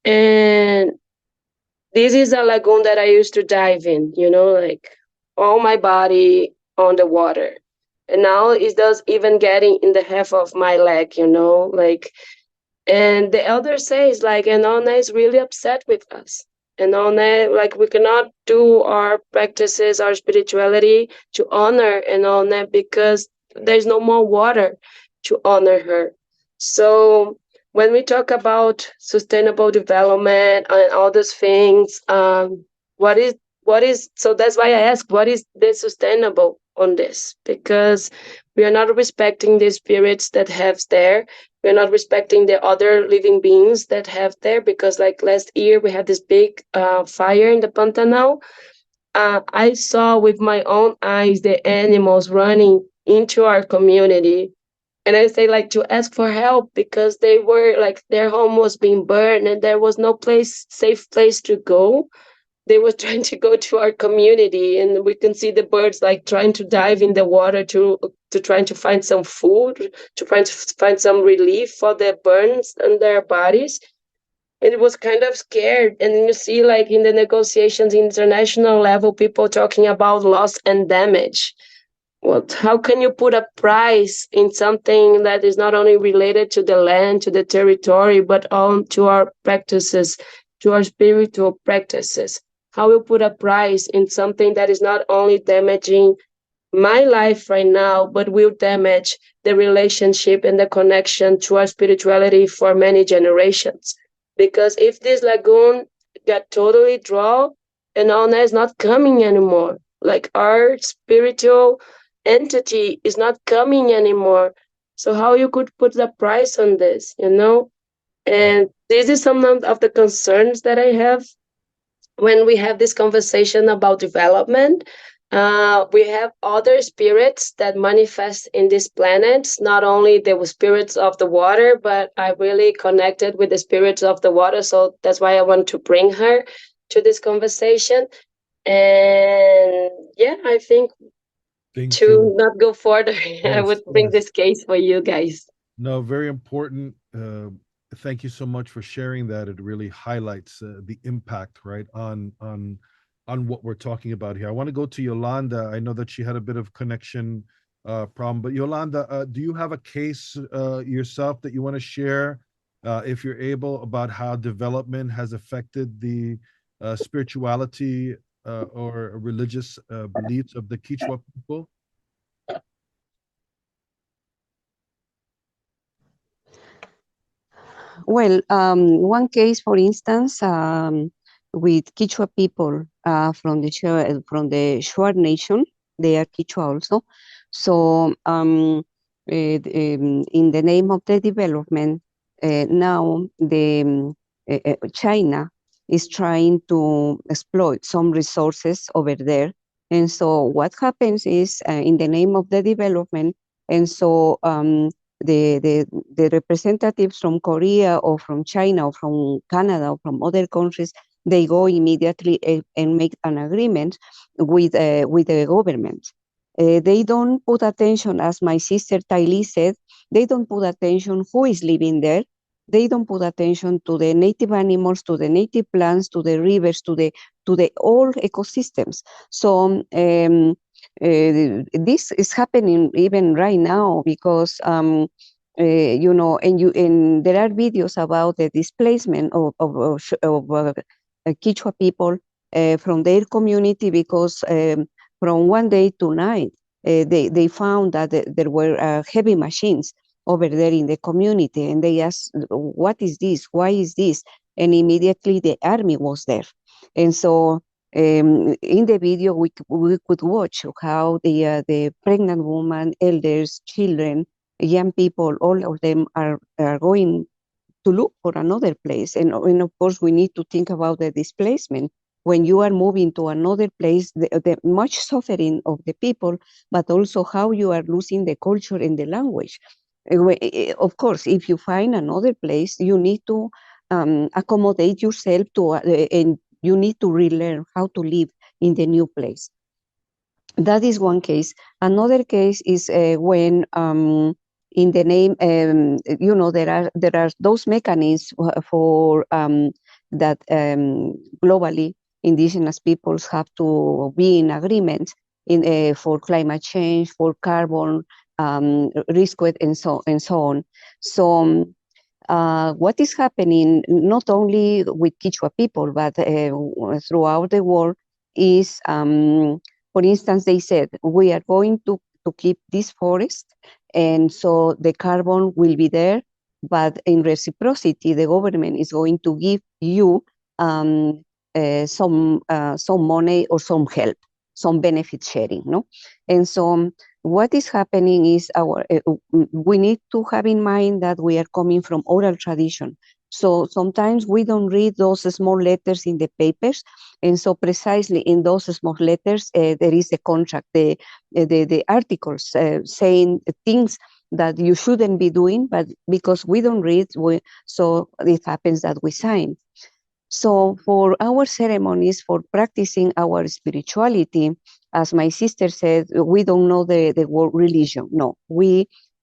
and this is a lagoon that I used to dive in. Like all my body on the water, and now it does even getting in the half of my leg. Like, and the elder says like, Enona is really upset with us. Enona, like, we cannot do our practices, our spirituality to honor Enona because there's no more water to honor her. So when we talk about sustainable development and all those things, what is so that's why I ask, what is the sustainable on this? Because we are not respecting the spirits that have there. We're not respecting the other living beings that have there, because like last year we had this big fire in the Pantanal. I saw with my own eyes the animals running into our community, and I say like to ask for help because they were like, their home was being burned and there was no safe place to go. They were trying to go to our community, and we can see the birds like trying to dive in the water to trying to find some food, to trying to find some relief for the burns on their bodies. And it was kind of scared. And then you see like in the negotiations international level, people talking about loss and damage. How can you put a price in something that is not only related to the land, to the territory, but on to our practices, to our spiritual practices? How you put a price in something that is not only damaging my life right now, but will damage the relationship and the connection to our spirituality for many generations? Because if this lagoon got totally dry, and Ona is not coming anymore, like our spiritual entity is not coming anymore. So how you could put the price on this, And this is some of the concerns that I have when we have this conversation about development. We have other spirits that manifest in these planets, not only the spirits of the water, but I really connected with the spirits of the water. So that's why I want to bring her to this conversation. And yeah, I think Thank to you. not go further, I Yes, would bring yes. this case for you guys. No, very important. Thank you so much for sharing that. It really highlights the impact, right, on what we're talking about here. I want to go to Yolanda. I know that she had a bit of connection problem, but Yolanda, do you have a case yourself that you want to share, if you're able, about how development has affected the spirituality or religious beliefs of the Kichwa people? Well, one case, for instance, with Kichwa people from the Shuar Nation, they are Kichwa also. So, in the name of the development, now the China is trying to exploit some resources over there. And so, what happens is, in the name of the development, and so the representatives from Korea or from China or from Canada or from other countries, they go immediately and make an agreement with the government. They don't put attention, as my sister Taily said, they don't put attention who is living there. They don't put attention to the native animals, to the native plants, to the rivers, to the all ecosystems. So this is happening even right now because and there are videos about the displacement of Kichwa people from their community because from one day to night they found that there were heavy machines over there in the community, and they asked, "What is this? Why is this?" And immediately the army was there, and so. In the video, we could watch how the pregnant woman, elders, children, young people, all of them are going to look for another place. And of course, we need to think about the displacement. When you are moving to another place, the much suffering of the people, but also how you are losing the culture and the language. Of course, if you find another place, you need to accommodate yourself to, and you need to relearn how to live in the new place. That is one case. Another case is when in the name, there are those mechanisms for that globally indigenous peoples have to be in agreement for climate change, for carbon risk, and so on. So what is happening not only with Kichwa people but throughout the world is, for instance, they said we are going to keep this forest, and so the carbon will be there, but in reciprocity, the government is going to give you some money or some help, some benefit sharing, no? And so what is happening is we need to have in mind that we are coming from oral tradition. So sometimes we don't read those small letters in the papers, and so precisely in those small letters there is a contract, the articles saying things that you shouldn't be doing, but because we don't read, so it happens that we sign. So for our ceremonies, for practicing our spirituality, as my sister said, we don't know the word religion. No,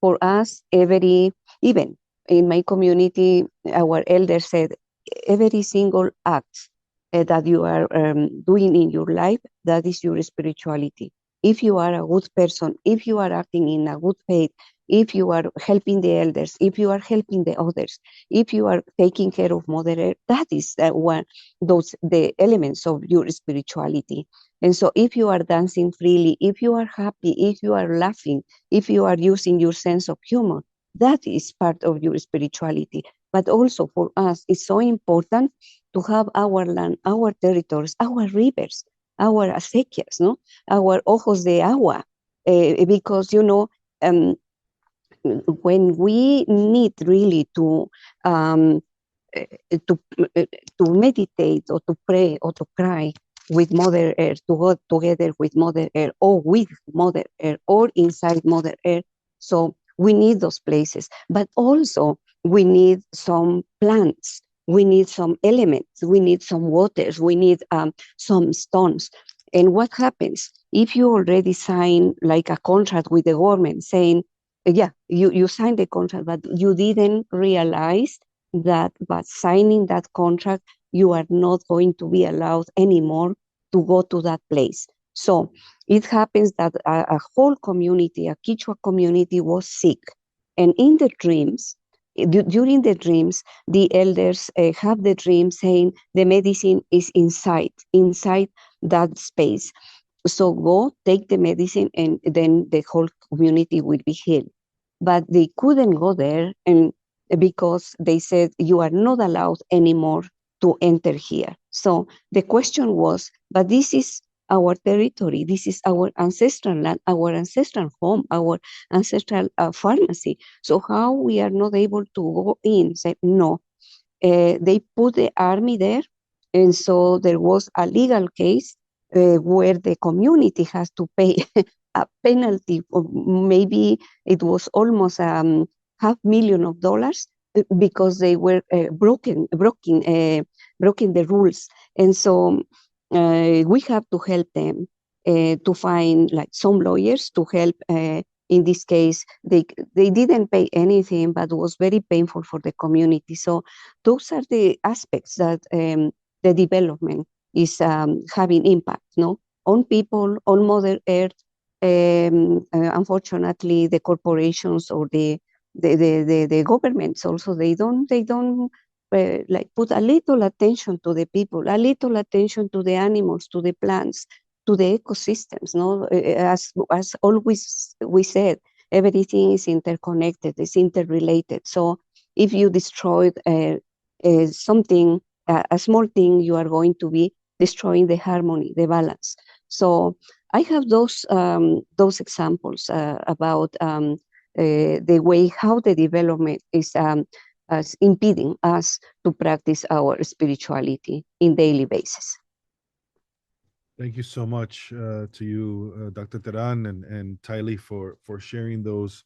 for us, even in my community, our elders said, every single act that you are doing in your life, that is your spirituality. If you are a good person, if you are acting in a good faith, if you are helping the elders, if you are helping the others, if you are taking care of Mother Earth, that is the elements of your spirituality. And so if you are dancing freely, if you are happy, if you are laughing, if you are using your sense of humor, that is part of your spirituality. But also for us, it's so important to have our land, our territories, our rivers, our acequias, no? Our ojos de agua, because, when we need really to meditate or to pray or to cry with Mother Earth, to go together with Mother Earth or with Mother Earth or inside Mother Earth. So we need those places, but also we need some plants, we need some elements, we need some waters, we need some stones. And what happens if you already sign like a contract with the government saying, yeah, you signed the contract, but you didn't realize that by signing that contract, you are not going to be allowed anymore to go to that place. So it happens that a whole community, a Kichwa community, was sick. And in the dreams, during the dreams, the elders have the dream saying the medicine is inside that space. So go take the medicine and then the whole community will be healed. But they couldn't go there, and because they said you are not allowed anymore to enter here. So the question was, but this is our territory, this is our ancestral land, our ancestral home, our ancestral pharmacy. So how we are not able to go in? Say no. They put the army there, and so there was a legal case where the community has to pay a penalty of maybe it was almost $500,000 because they were broken the rules. And so we have to help them to find like some lawyers to help. In this case, they didn't pay anything, but it was very painful for the community. So those are the aspects that the development is having impact, no, on people, on Mother Earth, unfortunately, the corporations or the governments also, they don't like put a little attention to the people, a little attention to the animals, to the plants, to the ecosystems. No, as always we said, everything is interconnected, it's interrelated. So if you destroy something, a small thing, you are going to be destroying the harmony, the balance. So I have those examples about the way how the development is impeding us to practice our spirituality in daily basis. Thank you so much to you, Dr. Teran and Taily, for sharing those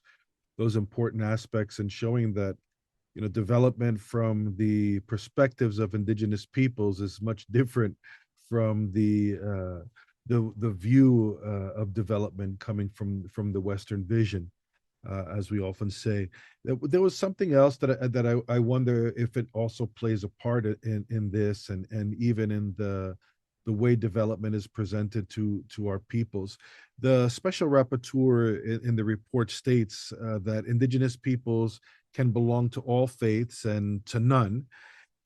important aspects and showing that, you know, development from the perspectives of indigenous peoples is much different from the view of development coming from the Western vision, as we often say. There was something else that I wonder if it also plays a part in this, and even in the way development is presented to our peoples. The special rapporteur in the report states that indigenous peoples can belong to all faiths and to none,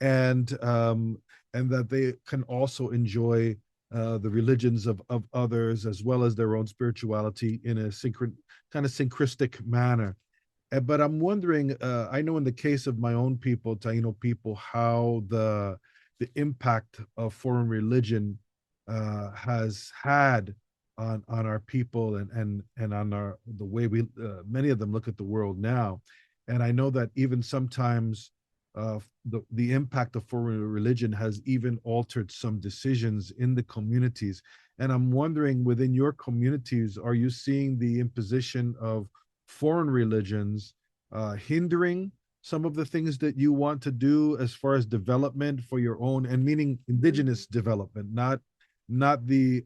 and that they can also enjoy the religions of others as well as their own spirituality in a kind of synchristic manner. But I'm wondering, I know in the case of my own people, Taino people, how the impact of foreign religion has had on our people and on the way we many of them look at the world now. And I know that even sometimes the impact of foreign religion has even altered some decisions in the communities. And I'm wondering, within your communities, are you seeing the imposition of foreign religions hindering some of the things that you want to do as far as development for your own, and meaning indigenous development, not the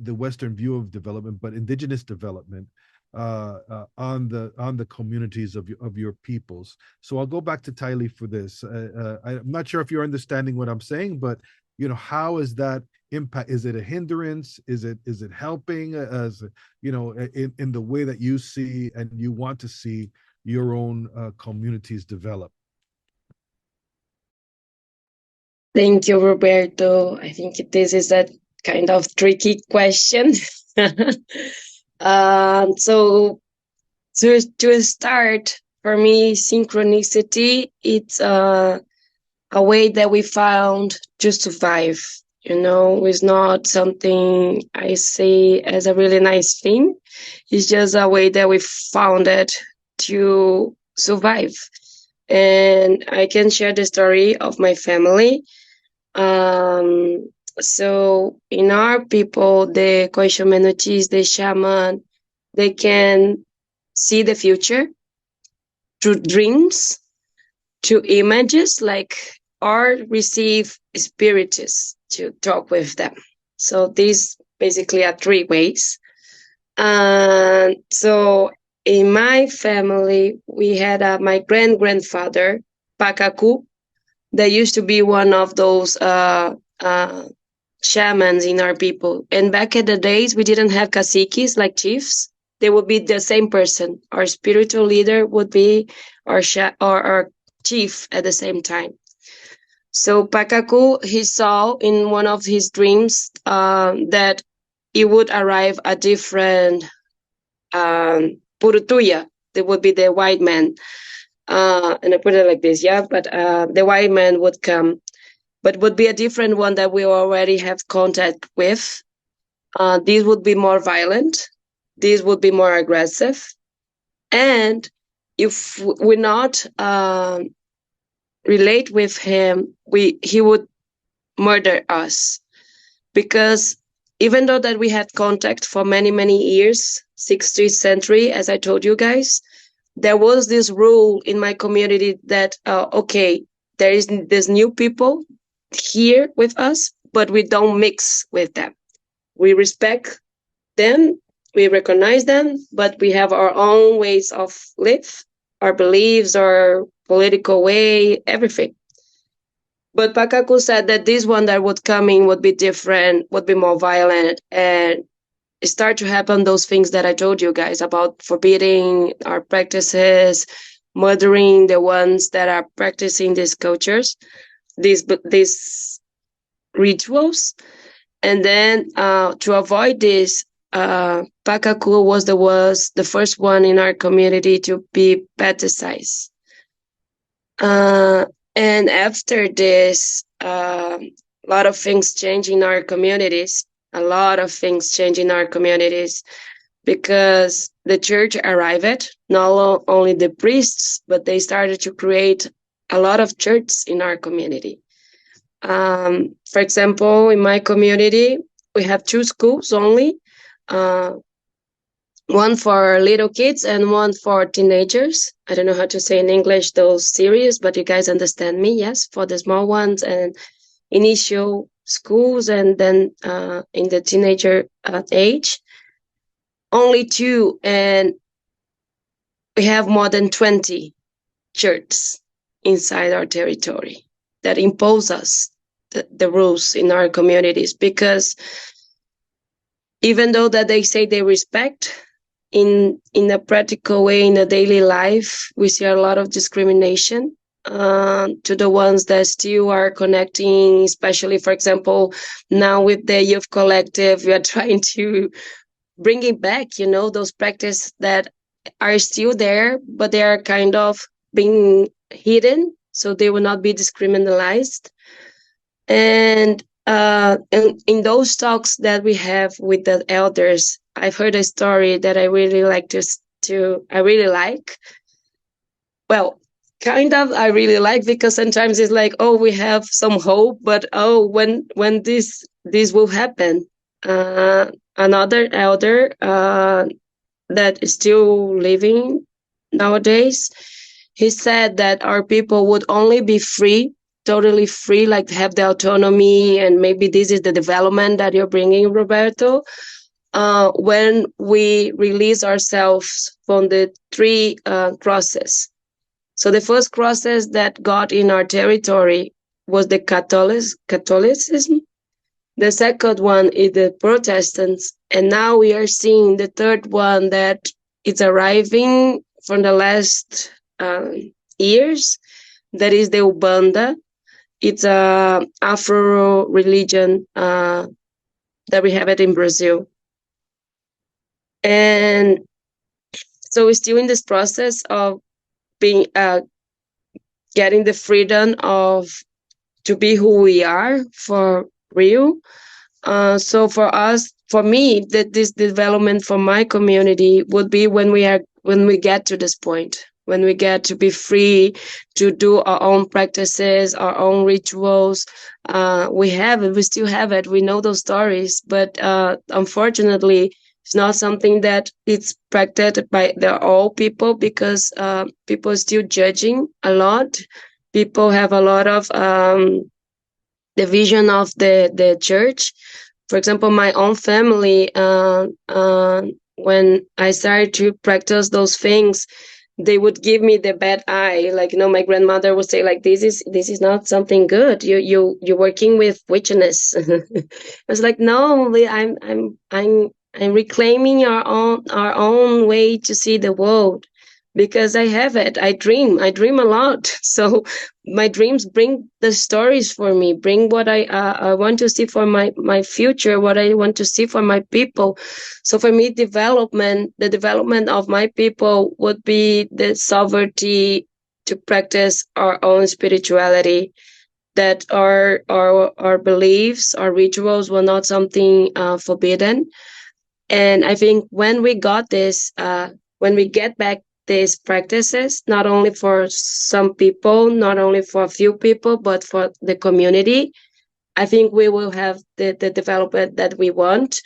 Western view of development, but indigenous development on the communities of your peoples? So I'll go back to Taily for this. I'm not sure if you're understanding what I'm saying, but you know, how is that impact? Is it a hindrance? Is it helping, as you know, in the way that you see and you want to see your own communities develop? Thank you, Roberto. I think this is a kind of tricky question. So to start, for me, synchronicity, it's a way that we found to survive. You know, it's not something I say as a really nice thing. It's just a way that we found it to survive. And I can share the story of my family. So in our people, the Koishomenuchis, the shaman, they can see the future through dreams, to images, like, or receive spirits to talk with them. So these basically are three ways. So in my family, we had my grandfather, Pakaku, that used to be one of those shamans in our people. And back in the days, we didn't have caciques, like chiefs. They would be the same person. Our spiritual leader would be our chief at the same time. So Pakaku, he saw in one of his dreams that he would arrive a different Purutuya. That would be the white man. And I put it like this, yeah, but the white man would come, but would be a different one that we already have contact with. These would be more violent. These would be more aggressive. And if we not relate with him, he would murder us. Because even though that we had contact for many, many years, 16th century, as I told you guys, there was this rule in my community that, okay, there is this new people here with us, but we don't mix with them. We respect them, we recognize them, but we have our own ways of live, our beliefs, our political way, everything. But Pakaku said that this one that would come in would be different, would be more violent, and start to happen those things that I told you guys about forbidding our practices, murdering the ones that are practicing these cultures, these rituals. And then to avoid this, Pakaku was the first one in our community to be baptized. And after this, a lot of things change in our communities. A lot of things change in our communities because the church arrived, not only the priests, but they started to create a lot of churches in our community. For example, in my community, we have 2 schools only, one for little kids and one for teenagers. I don't know how to say in English those series, but you guys understand me, yes, for the small ones and initial schools, and then in the teenager age, only 2, and we have more than 20 churches inside our territory that impose us the rules in our communities, because even though that they say they respect, in a practical way, in a daily life, we see a lot of discrimination to the ones that still are connecting, especially, for example, now with the youth collective, we are trying to bring it back, those practices that are still there, but they are kind of being hidden, so they will not be discriminalized. And in those talks that we have with the elders, I've heard a story that I really like I really like. Well, kind of, I really like, because sometimes it's like, oh, we have some hope, but oh, when this will happen. Another elder that is still living nowadays, he said that our people would only be free, totally free, like have the autonomy, and maybe this is the development that you're bringing, Roberto, when we release ourselves from the 3 crosses. So the first crosses that got in our territory was the Catholicism. The second one is the Protestants. And now we are seeing the third one that is arriving from the last years. That is the Ubanda. It's a Afro religion that we have it in Brazil. And so we're still in this process of being getting the freedom to be who we are for real. So for me, this development for my community would be when we get to this point, when we get to be free to do our own practices, our own rituals. We still have it. We know those stories, but unfortunately, it's not something that it's practiced by all people, because people are still judging a lot. People have a lot of the vision of the church. For example, my own family, when I started to practice those things, they would give me the bad eye. Like, my grandmother would say, like, this is not something good. You're working with witchiness. I was like, no, I'm reclaiming our own way to see the world, because I have it. I dream a lot. So my dreams bring the stories for me, bring what I want to see for my future, what I want to see for my people. So for me, the development of my people would be the sovereignty to practice our own spirituality, that our beliefs, our rituals were not something forbidden. And I think when we got this, when we get back these practices, not only for some people, not only for a few people, but for the community, I think we will have the development that we want.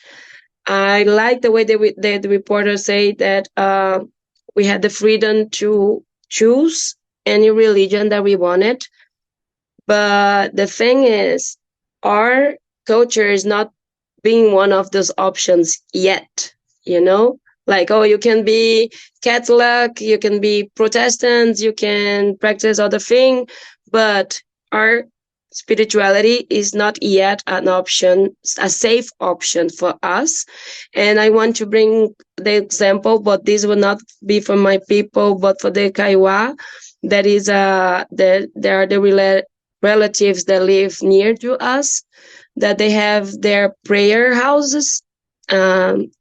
I like the way the reporters say that we had the freedom to choose any religion that we wanted. But the thing is, our culture is not being one of those options yet, like, oh, you can be Catholic, you can be Protestant, you can practice other thing, but our spirituality is not yet an option, a safe option for us. And I want to bring the example, but this will not be for my people, but for the Kaiwa. That is, there are the relatives that live near to us, that they have their prayer houses. And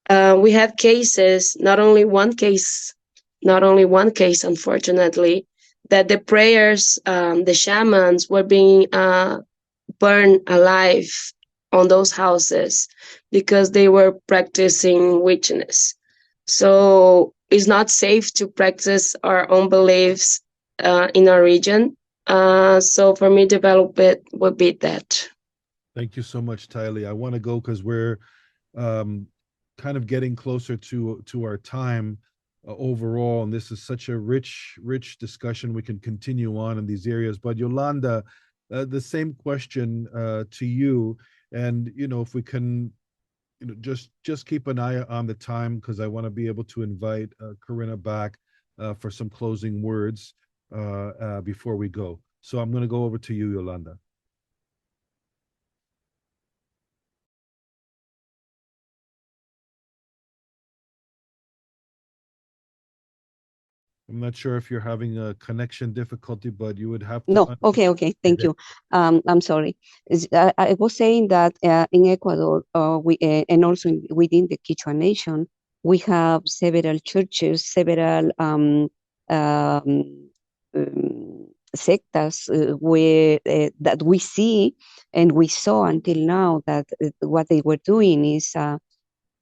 we have cases, not only one case, unfortunately, that the prayers, the shamans were being burned alive on those houses because they were practicing witchiness. So it's not safe to practice our own beliefs in our region. So for me, develop it would be that. Thank you so much, Taily. I want to go because we're kind of getting closer to our time overall, and this is such a rich discussion. We can continue on in these areas, but Yolanda, the same question to you, and if we can just keep an eye on the time, because I want to be able to invite Karenna back for some closing words before we go. So I'm going to go over to you, Yolanda. I'm not sure if you're having a connection difficulty, but you would have to. No, okay, thank you. I'm sorry. I was saying that in Ecuador, we and also within the Kichwa Nation, we have several churches, several sectas where that we see and we saw until now that what they were doing is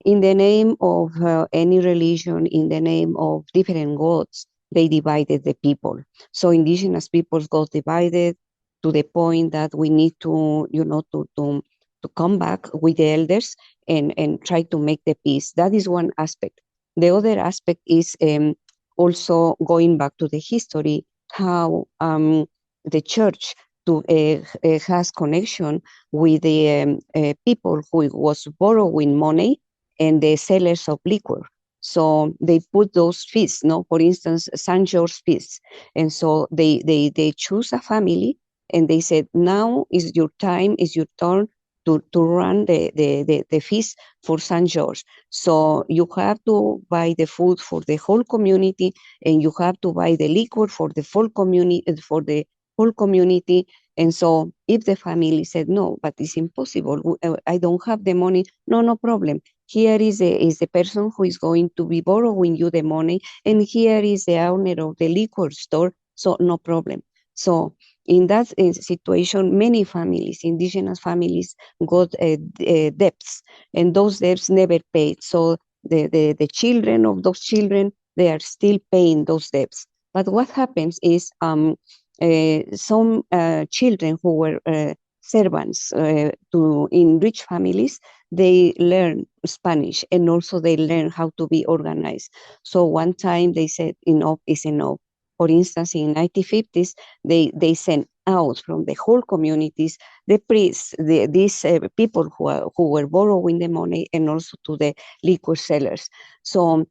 in the name of any religion, in the name of different gods, they divided the people. So indigenous peoples got divided to the point that we need to, to come back with the elders and try to make the peace. That is one aspect. The other aspect is also going back to the history, how the church has connection with the people who was borrowing money and the sellers of liquor. So they put those feasts, for instance, St. George feast. And so they choose a family and they said, now is your time, is your turn to run the feast for St. George. So you have to buy the food for the whole community, and you have to buy the liquor for the whole community. And so if the family said, no, but it's impossible, I don't have the money, no problem. Here is the person who is going to be borrowing you the money, and here is the owner of the liquor store, so no problem. So in that situation, many families, indigenous families, got debts, and those debts never paid. So the children of those children, they are still paying those debts. But what happens is some children who were servants in rich families, they learn Spanish, and also they learn how to be organized. So one time they said, enough is enough. For instance, in 1950s, they sent out from the whole communities the priests, these people who were borrowing the money, and also to the liquor sellers. So,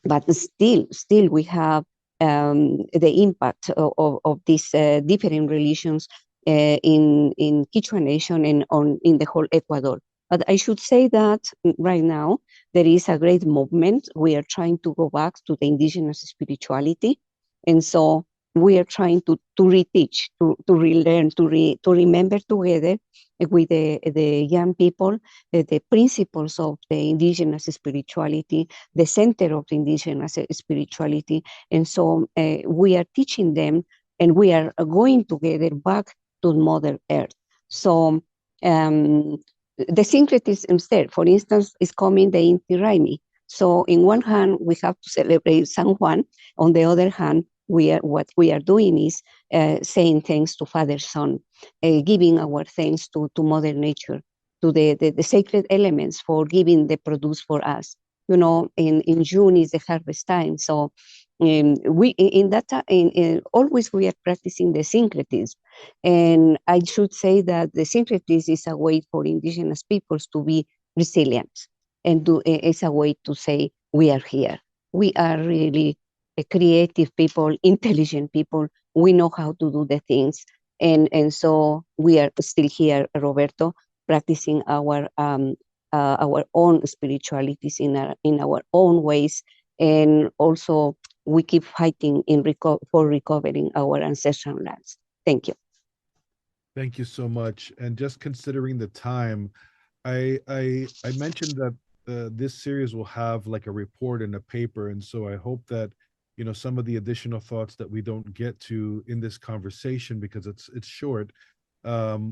but still we have the impact of these different religions in Kichwa Nation and in the whole Ecuador. But I should say that right now there is a great movement. We are trying to go back to the indigenous spirituality, and so we are trying to reteach, to relearn, to remember together with the young people the principles of the indigenous spirituality, the center of the indigenous spirituality. And so we are teaching them, and we are going together back to Mother Earth. So the syncretism there, for instance, is coming the Inti Raymi. So in one hand, we have to celebrate San Juan. On the other hand, what we are doing is saying thanks to Father Son, giving our thanks to Mother Nature, to the sacred elements for giving the produce for us. In June is the harvest time, so we in that always we are practicing the syncretism, and I should say that the syncretism is a way for indigenous peoples to be resilient, and it's a way to say we are here. We are really creative people, intelligent people. we know how to do the things. And so we are still here, Roberto, practicing our own spiritualities in our own ways. And also we keep fighting for recovering our ancestral lands. Thank you. Thank you so much. And just considering the time, I mentioned that this series will have like a report and a paper, and so I hope that some of the additional thoughts that we don't get to in this conversation because it's short,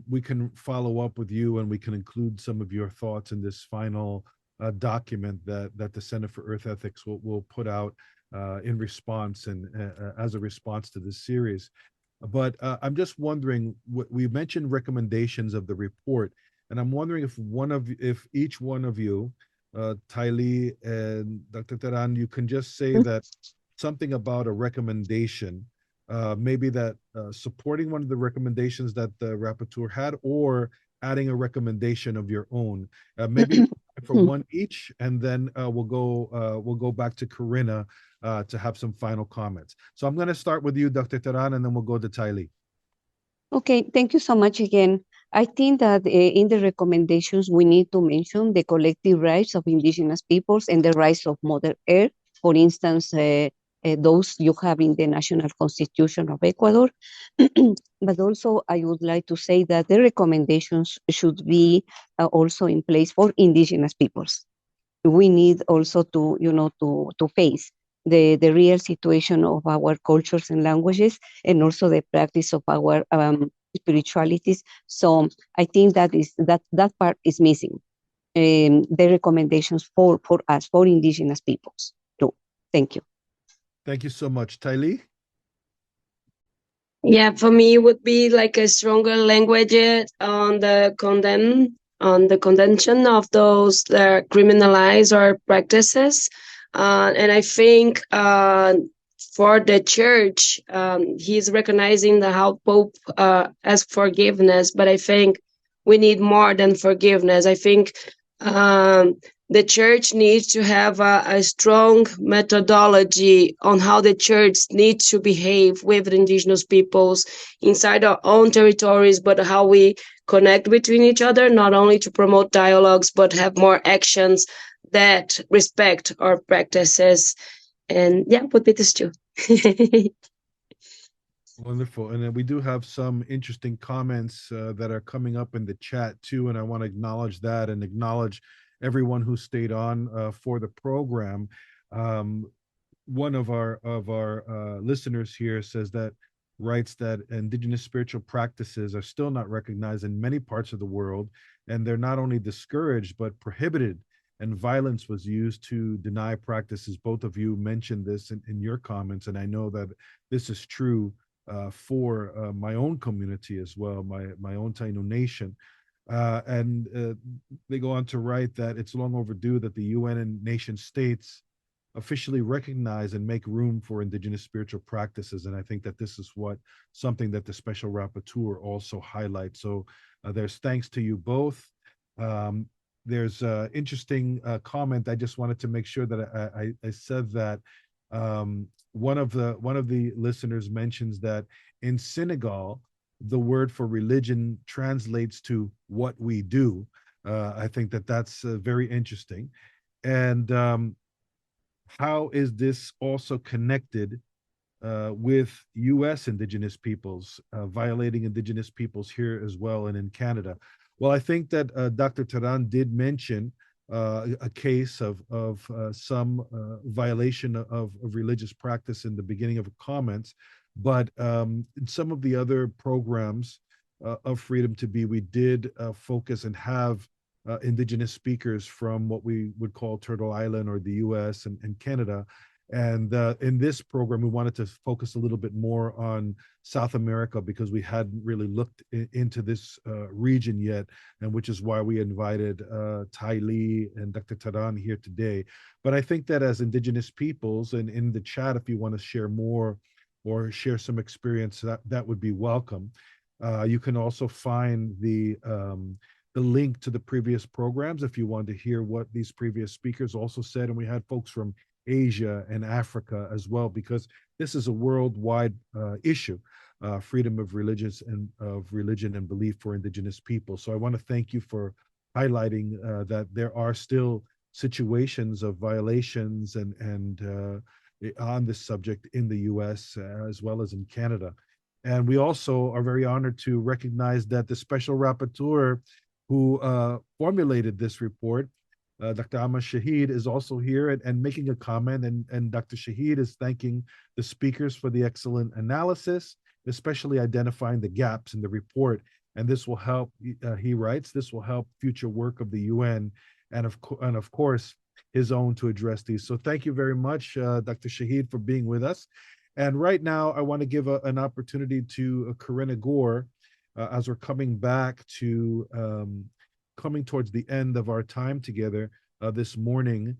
we can follow up with you and we can include some of your thoughts in this final document that the Center for Earth Ethics will put out in response and as a response to this series. But I'm just wondering, we mentioned recommendations of the report, and I'm wondering if each one of you, Taily and Dr. Teran, you can just say that something about a recommendation, maybe that supporting one of the recommendations that the rapporteur had, or adding a recommendation of your own. Maybe for one each, and then we'll go back to Karenna to have some final comments. So I'm going to start with you, Dr. Teran, and then we'll go to Taily. Okay, thank you so much again. I think that in the recommendations, we need to mention the collective rights of indigenous peoples and the rights of Mother Earth. For instance, those you have in the National Constitution of Ecuador. But also, I would like to say that the recommendations should be also in place for indigenous peoples. We need also to face the real situation of our cultures and languages, and also the practice of our spiritualities. So I think that part is missing. The recommendations for us, for indigenous peoples too. Thank you. Thank you so much. Taily? Yeah, for me, it would be like a stronger language on the condemnation of those that criminalize our practices. And I think for the church, he's recognizing the how Pope asks forgiveness, but I think we need more than forgiveness. I think the church needs to have a strong methodology on how the church needs to behave with the indigenous peoples inside our own territories, but how we connect between each other, not only to promote dialogues, but have more actions that respect our practices. And yeah, would be this too. Wonderful. And then we do have some interesting comments that are coming up in the chat too. And I want to acknowledge that and acknowledge everyone who stayed on for the program. One of our listeners here writes that indigenous spiritual practices are still not recognized in many parts of the world, and they're not only discouraged but prohibited, and violence was used to deny practices. Both of you mentioned this in your comments, and I know that this is true for my own community as well, my own Taino nation. And they go on to write that it's long overdue that the UN and nation states officially recognize and make room for indigenous spiritual practices. And I think that this is something that the special rapporteur also highlights. So there's thanks to you both. There's an interesting comment. I just wanted to make sure that I said that one of the listeners mentions that in Senegal, the word for religion translates to what we do. I think that's very interesting. And how is this also connected with U.S. indigenous peoples, violating indigenous peoples here as well and in Canada? Well, I think that Dr. Teran did mention a case of some violation of religious practice in the beginning of comments, but in some of the other programs of Freedom to Be, we did focus and have indigenous speakers from what we would call Turtle Island or the US and Canada. And in this program, we wanted to focus a little bit more on South America because we hadn't really looked into this region yet, and which is why we invited Taily and Dr. Teran here today. But I think that as indigenous peoples, and in the chat, if you want to share more or share some experience, that would be welcome. You can also find the link to the previous programs if you want to hear what these previous speakers also said. And we had folks from Asia, and Africa as well, because this is a worldwide issue, freedom of religion and belief for Indigenous people. So I want to thank you for highlighting that there are still situations of violations and on this subject in the U.S. As well as in Canada. And we also are very honored to recognize that the special rapporteur who formulated this report, Dr. Ahmad Shahid, is also here and making a comment. And Dr. Shahid is thanking the speakers for the excellent analysis, especially identifying the gaps in the report. And this will help, he writes, this will help future work of the UN and of course, his own to address these. So thank you very much, Dr. Shahid, for being with us. And right now, I want to give an opportunity to Karenna Gore as we're coming back to coming towards the end of our time together this morning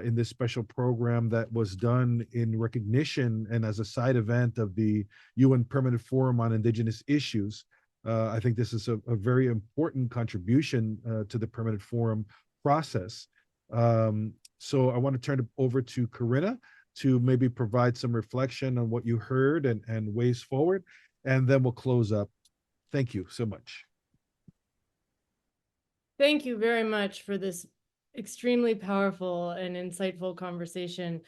in this special program that was done in recognition and as a side event of the UN Permanent Forum on Indigenous Issues. I think this is a very important contribution to the Permanent Forum process. So I want to turn it over to Karenna to maybe provide some reflection on what you heard and ways forward, and then we'll close up. Thank you so much. Thank you very much for this extremely powerful and insightful conversation.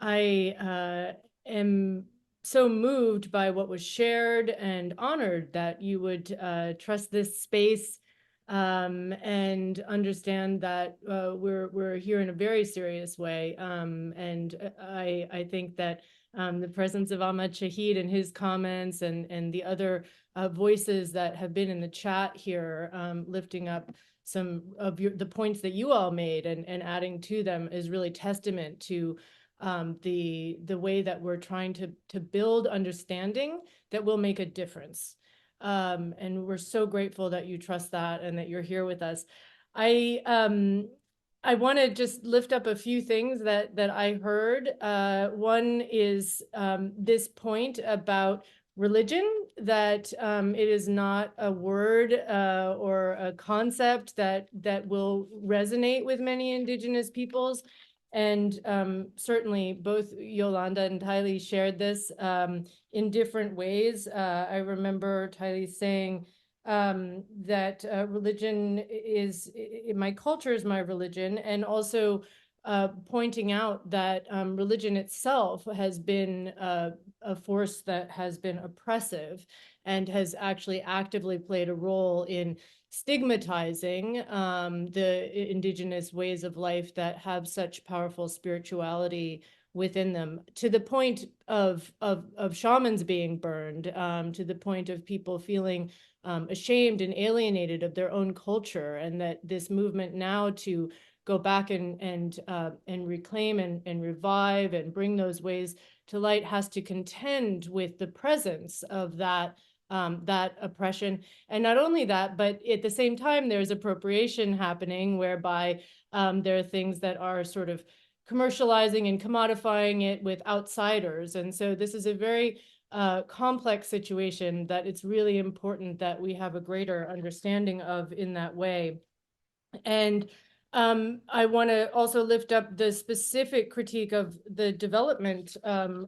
I am so moved by what was shared and honored that you would trust this space and understand that we're here in a very serious way. And I think that the presence of Ahmad Shahid and his comments and the other voices that have been in the chat here, lifting up some of the points that you all made and adding to them is really testament to the way that we're trying to build understanding that will make a difference. And we're so grateful that you trust that and that you're here with us. I want to just lift up a few things that I heard. One is this point about religion, that it is not a word or a concept that will resonate with many Indigenous peoples. And certainly both Yolanda and Taily shared this in different ways. I remember Taily saying that religion is, my culture is my religion, and also pointing out that religion itself has been a force that has been oppressive and has actually actively played a role in stigmatizing the Indigenous ways of life that have such powerful spirituality within them, to the point of shamans being burned, to the point of people feeling ashamed and alienated of their own culture, and that this movement now to go back and reclaim and revive and bring those ways to light has to contend with the presence of that oppression. And not only that, but at the same time, there's appropriation happening whereby there are things that are sort of commercializing and commodifying it with outsiders. And so this is a very complex situation that it's really important that we have a greater understanding of in that way. And I want to also lift up the specific critique of the development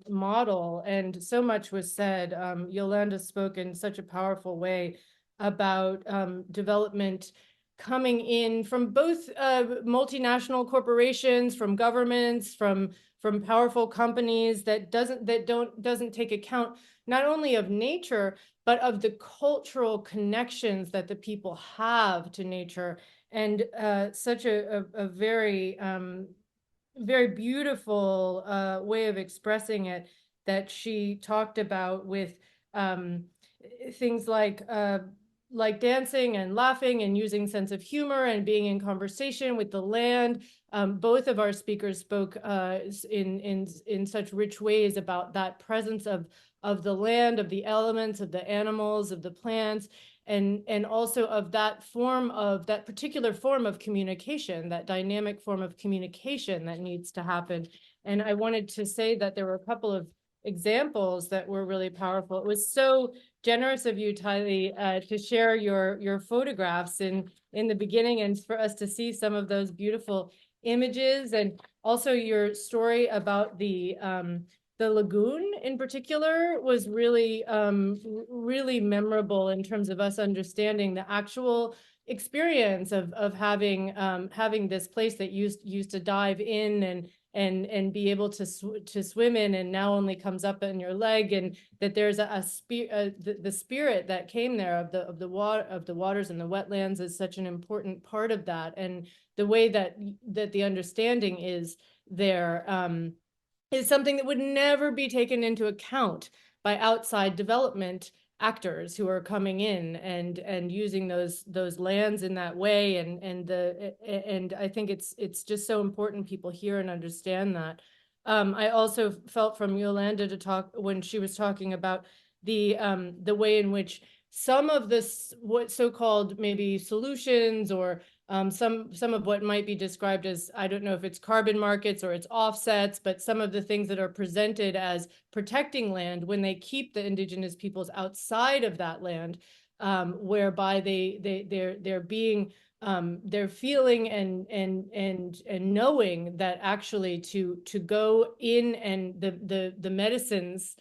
model, and so much was said. Yolanda spoke in such a powerful way about development coming in from both multinational corporations, from governments, from powerful companies that doesn't take account not only of nature, but of the cultural connections that the people have to nature. And such a very, very beautiful way of expressing it that she talked about with things like dancing and laughing and using sense of humor and being in conversation with the land. Both of our speakers spoke in such rich ways about that presence of the land, of the elements, of the animals, of the plants, and also of that particular form of communication, that dynamic form of communication that needs to happen. And I wanted to say that there were a couple of examples that were really powerful. It was so generous of you, Taily, to share your photographs in the beginning and for us to see some of those beautiful images, and also your story about the lagoon in particular was really, really memorable in terms of us understanding the actual experience of having this place that used to dive in and be able to swim in, and now only comes up in your leg, and that there's the spirit that came there of the waters and the wetlands is such an important part of that, and the way that the understanding is there is something that would never be taken into account by outside development actors who are coming in and using those lands in that way, and I think it's just so important people hear and understand that. I also felt from Yolanda to talk when she was talking about the way in which some of this what so-called maybe solutions or some of what might be described as, I don't know if it's carbon markets or it's offsets, but some of the things that are presented as protecting land when they keep the indigenous peoples outside of that land, whereby they're being they're feeling and knowing that actually to go in and the medicines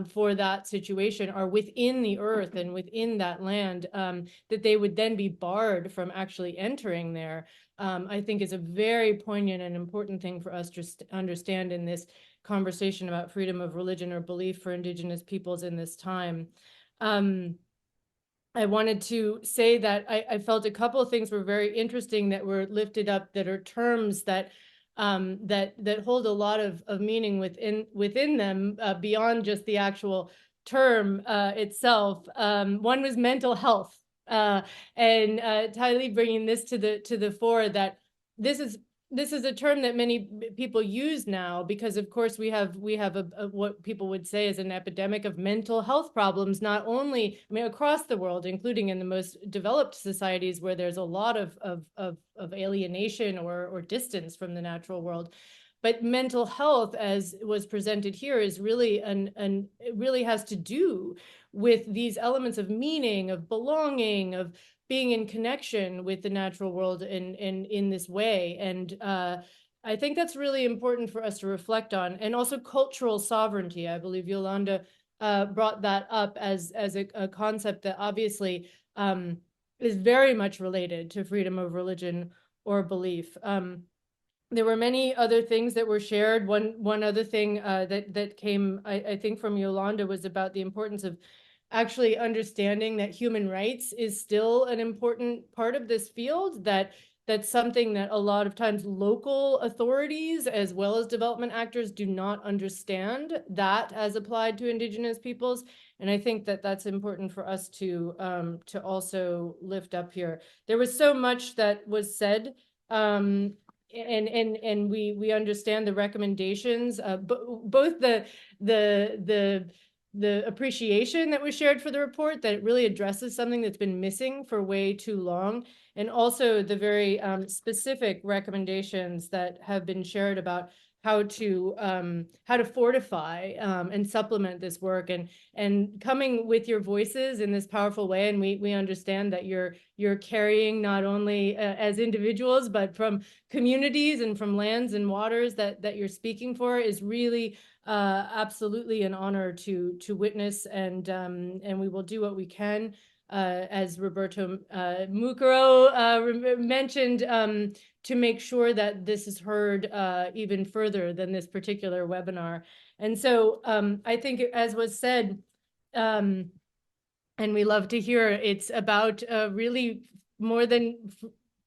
for that situation are within the earth and within that land, that they would then be barred from actually entering there, I think is a very poignant and important thing for us to understand in this conversation about freedom of religion or belief for indigenous peoples in this time. I wanted to say that I felt a couple of things were very interesting that were lifted up that are terms that that hold a lot of meaning within them, beyond just the actual term itself. One was mental health, and Taily bringing this to the fore, that this is a term that many people use now because, of course, we have a what people would say is an epidemic of mental health problems, not only, I mean, across the world, including in the most developed societies where there's a lot of alienation or distance from the natural world. But mental health, as was presented here, is really it really has to do with these elements of meaning, of belonging, of being in connection with the natural world in this way. And I think that's really important for us to reflect on. And also cultural sovereignty. I believe Yolanda brought that up as a concept that obviously is very much related to freedom of religion or belief. There were many other things that were shared. One other thing that came, I think, from Yolanda was about the importance of actually understanding that human rights is still an important part of this field, that's something that a lot of times local authorities as well as development actors do not understand that as applied to indigenous peoples. And I think that that's important for us to also lift up here. There was so much that was said, and we understand the recommendations, both the appreciation that was shared for the report, that it really addresses something that's been missing for way too long, and also the very specific recommendations that have been shared about how to fortify and supplement this work, and coming with your voices in this powerful way. And we understand that you're carrying not only as individuals, but from communities and from lands and waters that you're speaking for, is really absolutely an honor to witness, and we will do what we can, as Roberto Múkaro mentioned, to make sure that this is heard even further than this particular webinar. And so I think, as was said, and we love to hear, it's about really more than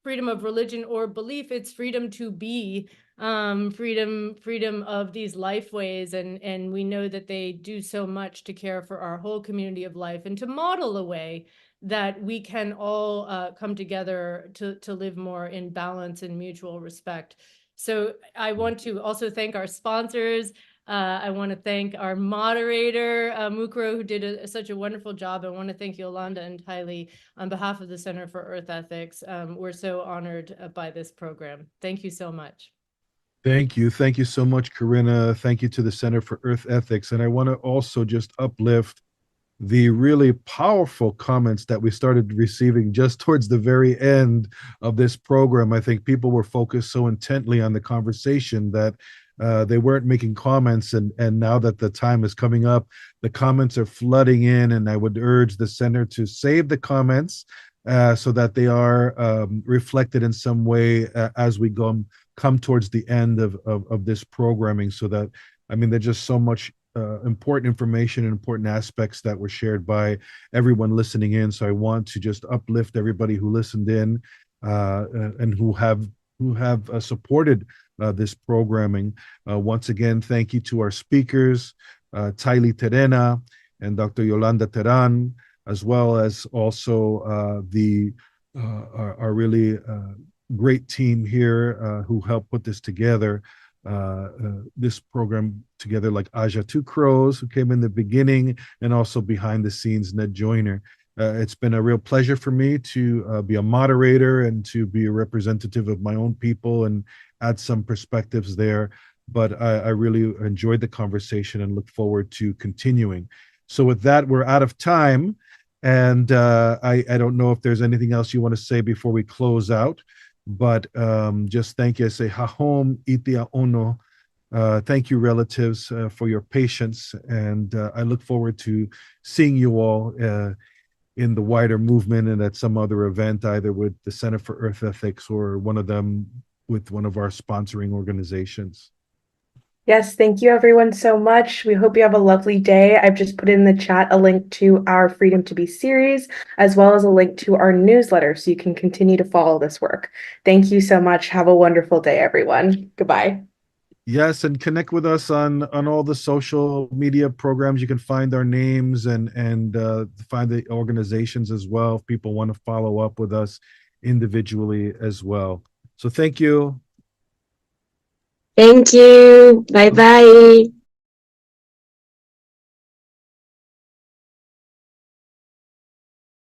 freedom of religion or belief, it's freedom to be, freedom of these lifeways, and we know that they do so much to care for our whole community of life and to model a way that we can all come together to live more in balance and mutual respect. So I want to also thank our sponsors. I want to thank our moderator, Múkaro, who did such a wonderful job. I want to thank Yolanda and Taily on behalf of the Center for Earth Ethics. We're so honored by this program. Thank you so much. Thank you. Thank you so much, Karenna. Thank you to the Center for Earth Ethics. And I want to also just uplift the really powerful comments that we started receiving just towards the very end of this program. I think people were focused so intently on the conversation that they weren't making comments, and now that the time is coming up, the comments are flooding in, and I would urge the center to save the comments so that they are reflected in some way as we come towards the end of this programming, so that, I mean, there's just so much important information and important aspects that were shared by everyone listening in. So I want to just uplift everybody who listened in and who have supported this programming. Once again, thank you to our speakers, Taily Terena and Dr. Yolanda Teran, as well as also our really great team here who helped put this program together, like Aja Two Crows, who came in the beginning, and also behind the scenes, Ned Joyner. It's been a real pleasure for me to be a moderator and to be a representative of my own people and add some perspectives there. But I really enjoyed the conversation and look forward to continuing. So with that, we're out of time. And I don't know if there's anything else you want to say before we close out. But just thank you. I say hahom itia ono. Thank you, relatives, for your patience, and I look forward to seeing you all in the wider movement and at some other event, either with the Center for Earth Ethics or one of them with one of our sponsoring organizations. Yes, thank you everyone so much. We hope you have a lovely day. I've just put in the chat a link to our Freedom to Be series, as well as a link to our newsletter, so you can continue to follow this work. Thank you so much. Have a wonderful day, everyone. Goodbye. Yes, and connect with us on all the social media programs. You can find our names and find the organizations as well if people want to follow up with us individually as well. So thank you. Thank you. Bye bye.